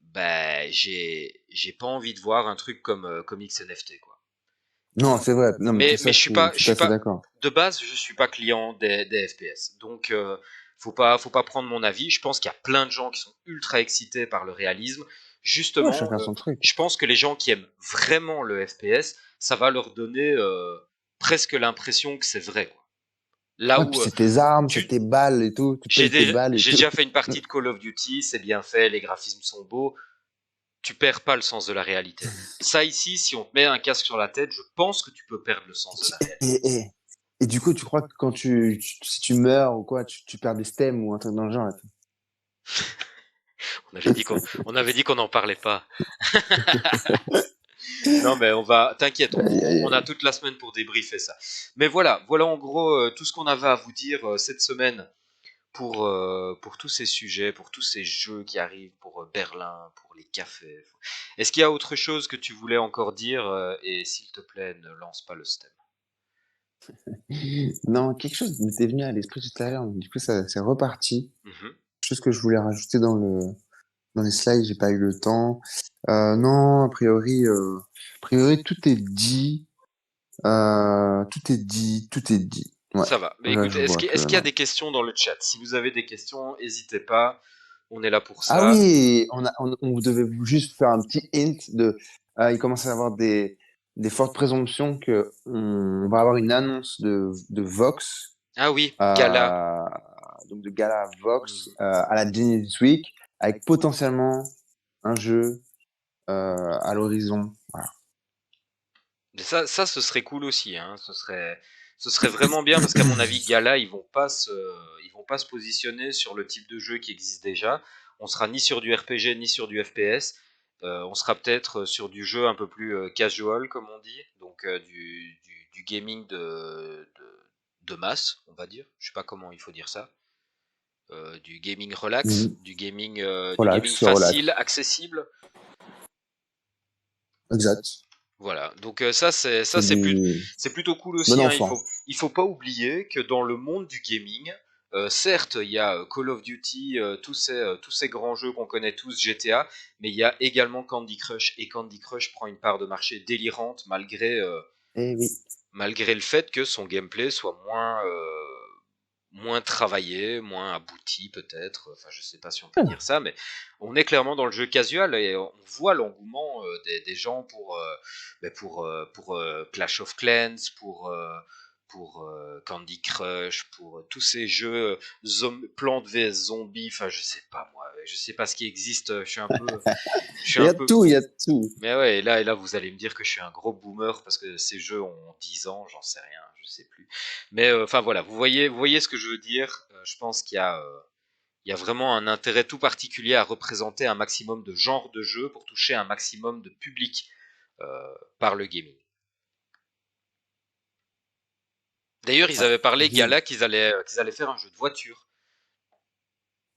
ben j'ai pas envie de voir un truc comme comme XNFT quoi. Non, c'est vrai. Non, mais tout ça, Mais je je suis tout suis à fait pas d'accord. de base, je suis pas client des FPS. Donc faut pas prendre mon avis. Je pense qu'il y a plein de gens qui sont ultra excités par le réalisme. Ouais, Justement, chacun son truc. je pense que les gens qui aiment vraiment le FPS, ça va leur donner presque l'impression que c'est vrai quoi. Là Ouais, puis où c'est tes armes, c'est tu tes balles et tout. Tu payes tes balles et j'ai tout. déjà fait une partie de Call of Duty, c'est bien fait, les graphismes sont beaux. tu perds pas le sens de la réalité. Ça ici, si on te met un casque sur la tête, je pense que tu peux perdre le sens de la réalité. Et, et, et du coup, tu crois que quand si tu meurs ou quoi, tu perds des stems ou un truc dans le genre, là. On avait dit qu'on n'en parlait pas. Non, mais t'inquiète, Aïe, aïe, on a aïe. toute la semaine pour débriefer ça. Mais voilà en gros tout ce qu'on avait à vous dire cette semaine pour tous ces sujets, pour tous ces jeux qui arrivent, pour Berlin, pour les cafés. Est-ce qu'il y a autre chose que tu voulais encore dire et s'il te plaît, ne lance pas le stem. Non, quelque chose m'était venu à l'esprit tout à l'heure, mais du coup, ça c'est reparti. Mhm. Quelque chose que je voulais rajouter dans les slides, j'ai pas eu le temps. Non, a priori, tout est dit. Tout est dit, tout est dit. Ouais, Ça va. Mais là, écoute, je vois que est-ce qu'il y a non. des questions dans le chat? Si vous avez des questions, n'hésitez pas. On est là pour Ah ça. oui, on devait juste faire un petit hint il commence à y avoir des fortes présomptions que on va avoir une annonce de Vox, Ah oui, Gala. euh, donc de Gala Vox, Mhm. à la Genesis Week, avec potentiellement un jeu à l'horizon. Voilà. Mais ça, ce serait cool aussi, hein. Ce serait vraiment bien parce qu'à mon avis, Gala, ils vont pas se positionner sur le type de jeu qui existe déjà. On sera ni sur du RPG ni sur du FPS. On sera peut-être sur du jeu un peu plus casual, comme on dit, donc du gaming de masse, on va dire. Je sais pas comment il faut dire ça. Du gaming relax, Mhm. du gaming Relax, relax. facile, accessible. Exact. Voilà, donc ça C'est du c'est plutôt cool bon aussi, hein. enfant. Il faut pas oublier que dans le monde du gaming, certes il y a Call of Duty, tous ces grands jeux qu'on connaît tous, GTA, mais il y a également Candy Crush et Candy Crush prend une part de marché délirante Eh oui. malgré le fait que son gameplay soit moins travaillé, moins abouti peut-être. Enfin, je sais pas si on peut dire ça, mais on est clairement dans le jeu casual et on voit l'engouement des gens pour Clash of Clans, pour Candy Crush, pour tous ces jeux Plantes vs Zombies. Enfin, je sais pas moi, je sais pas ce qui existe. Je suis Il y un a de peu. tout, il y a de tout. Mais ouais, et là, vous allez me dire que je suis un gros boomer parce que ces jeux ont 10 ans, j'en sais rien, je sais plus. Mais enfin voilà, vous voyez ce que je veux dire. Je pense il y a vraiment un intérêt tout particulier à représenter un maximum de genres de jeux pour toucher un maximum de public par le gaming. D'ailleurs, ils Ouais. avaient parlé Game. Gala qu'ils allaient faire un jeu de voiture.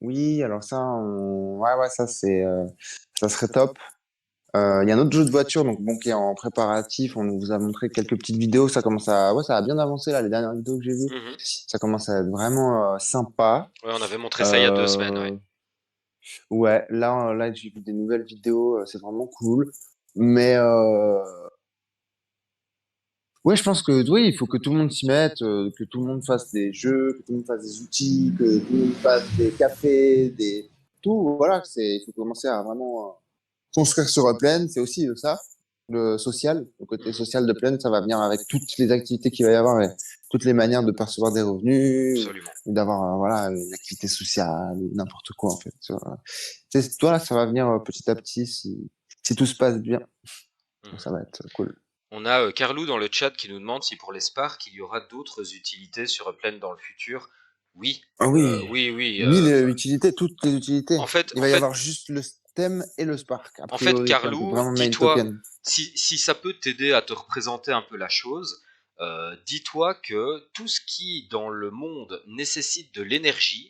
Oui, alors ça, ouais, ouais, ça serait top. Il y a un autre jeu de voiture, donc bon, qui est en préparatif. On vous a montré quelques petites vidéos. Ouais, ça a bien avancé là. Les dernières vidéos que j'ai vues, Mhm. ça commence à être vraiment sympa. Ouais, on avait montré ça il y a 2 semaines, ouais. Euh, ouais, là, j'ai vu des nouvelles vidéos. C'est vraiment cool. Mais ouais, je pense que oui, il faut que tout le monde s'y mette, que tout le monde fasse des jeux, que tout le monde fasse des outils, que tout le monde fasse des cafés, des tout. Voilà, il faut commencer à vraiment construire sur Upland. C'est aussi ça, le social, le côté Mhm. social de Upland, ça va venir avec toutes les activités qu'il va y avoir et toutes les manières de percevoir des revenus Absolument. ou d'avoir voilà une activité sociale, ou n'importe quoi en fait. Toi là, ça va venir petit à petit si tout se passe bien. Donc, Mhm. ça va être cool. On a Carlou dans le chat qui nous demande si pour les Spark il y aura d'autres utilités sur Upland dans le futur. Oui, Ah oui, oui, oui. oui, toutes les utilités. Il En va y fait, avoir juste le stem et le Spark, a En fait, priori, quoi, donc Carlou, vraiment main dis-toi, token. si ça peut t'aider à te représenter un peu la chose, dis-toi que tout ce qui dans le monde nécessite de l'énergie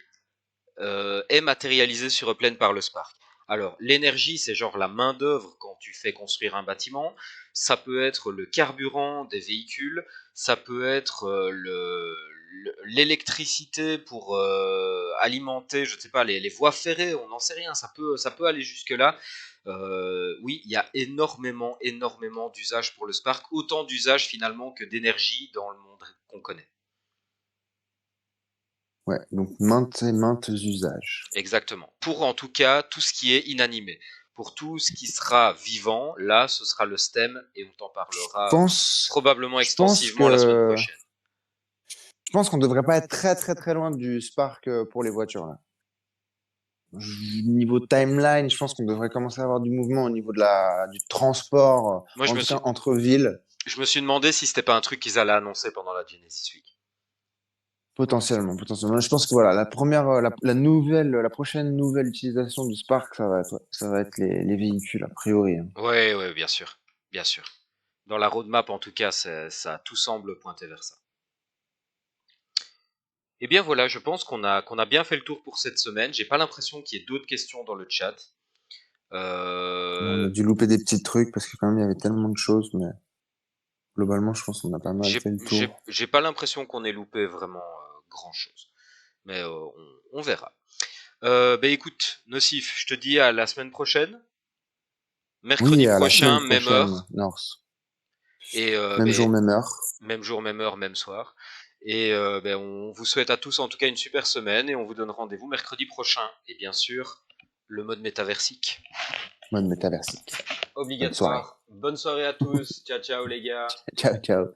est matérialisé sur Upland par le Spark. Alors, l'énergie, c'est genre la main-d'œuvre quand tu fais construire un bâtiment. Ça peut être le carburant des véhicules. Ça peut être l'électricité pour alimenter, je ne sais pas, les voies ferrées. On n'en sait rien. Ça peut aller jusque-là. Oui, il y a énormément d'usages pour le Spark. Autant d'usages finalement que d'énergie dans le monde qu'on connaît. Ouais, donc maintes et maintes usages. Exactement. Pour en tout cas tout ce qui est inanimé. Pour tout ce qui sera vivant, là, ce sera le stem et on t'en parlera probablement Je pense extensivement la semaine que, prochaine. je pense qu'on devrait pas être très très très loin du Spark pour les voitures là. Niveau timeline, je pense qu'on devrait commencer à avoir du mouvement au niveau du transport, Moi, en tout cas entre villes, je me suis demandé si c'était pas un truc qu'ils allaient annoncer pendant la Genesis Week. potentiellement, potentiellement. Je pense que voilà, la première, la nouvelle, la prochaine nouvelle utilisation du Spark, ça va être les véhicules, a priori, hein. Ouais, ouais, bien sûr, bien sûr. Dans la roadmap, en tout cas, ça tout semble pointer vers ça. Eh bien voilà, je pense qu'on a bien fait le tour pour cette semaine. J'ai pas l'impression qu'il y ait d'autres questions dans le chat. On Euh, a dû louper des petits trucs parce que quand même, il y avait tellement de choses, mais globalement, je pense qu'on a pas mal fait le tour. j'ai pas l'impression qu'on ait loupé vraiment grand chose, mais on verra. Ben écoute, Nocif, je te dis à la semaine prochaine, Oui, mercredi à la prochain, semaine même prochaine, heure, Norse. et Même jour, ben, même heure. même jour, même heure, même soir. Et ben, on vous souhaite à tous en tout cas une super semaine et on vous donne rendez-vous mercredi prochain. Et bien sûr, le mode métaversique. Mode métaversique. Bonne soirée. Obligatoire. Bonne soirée à tous. Ciao, ciao les gars. Ciao, ciao.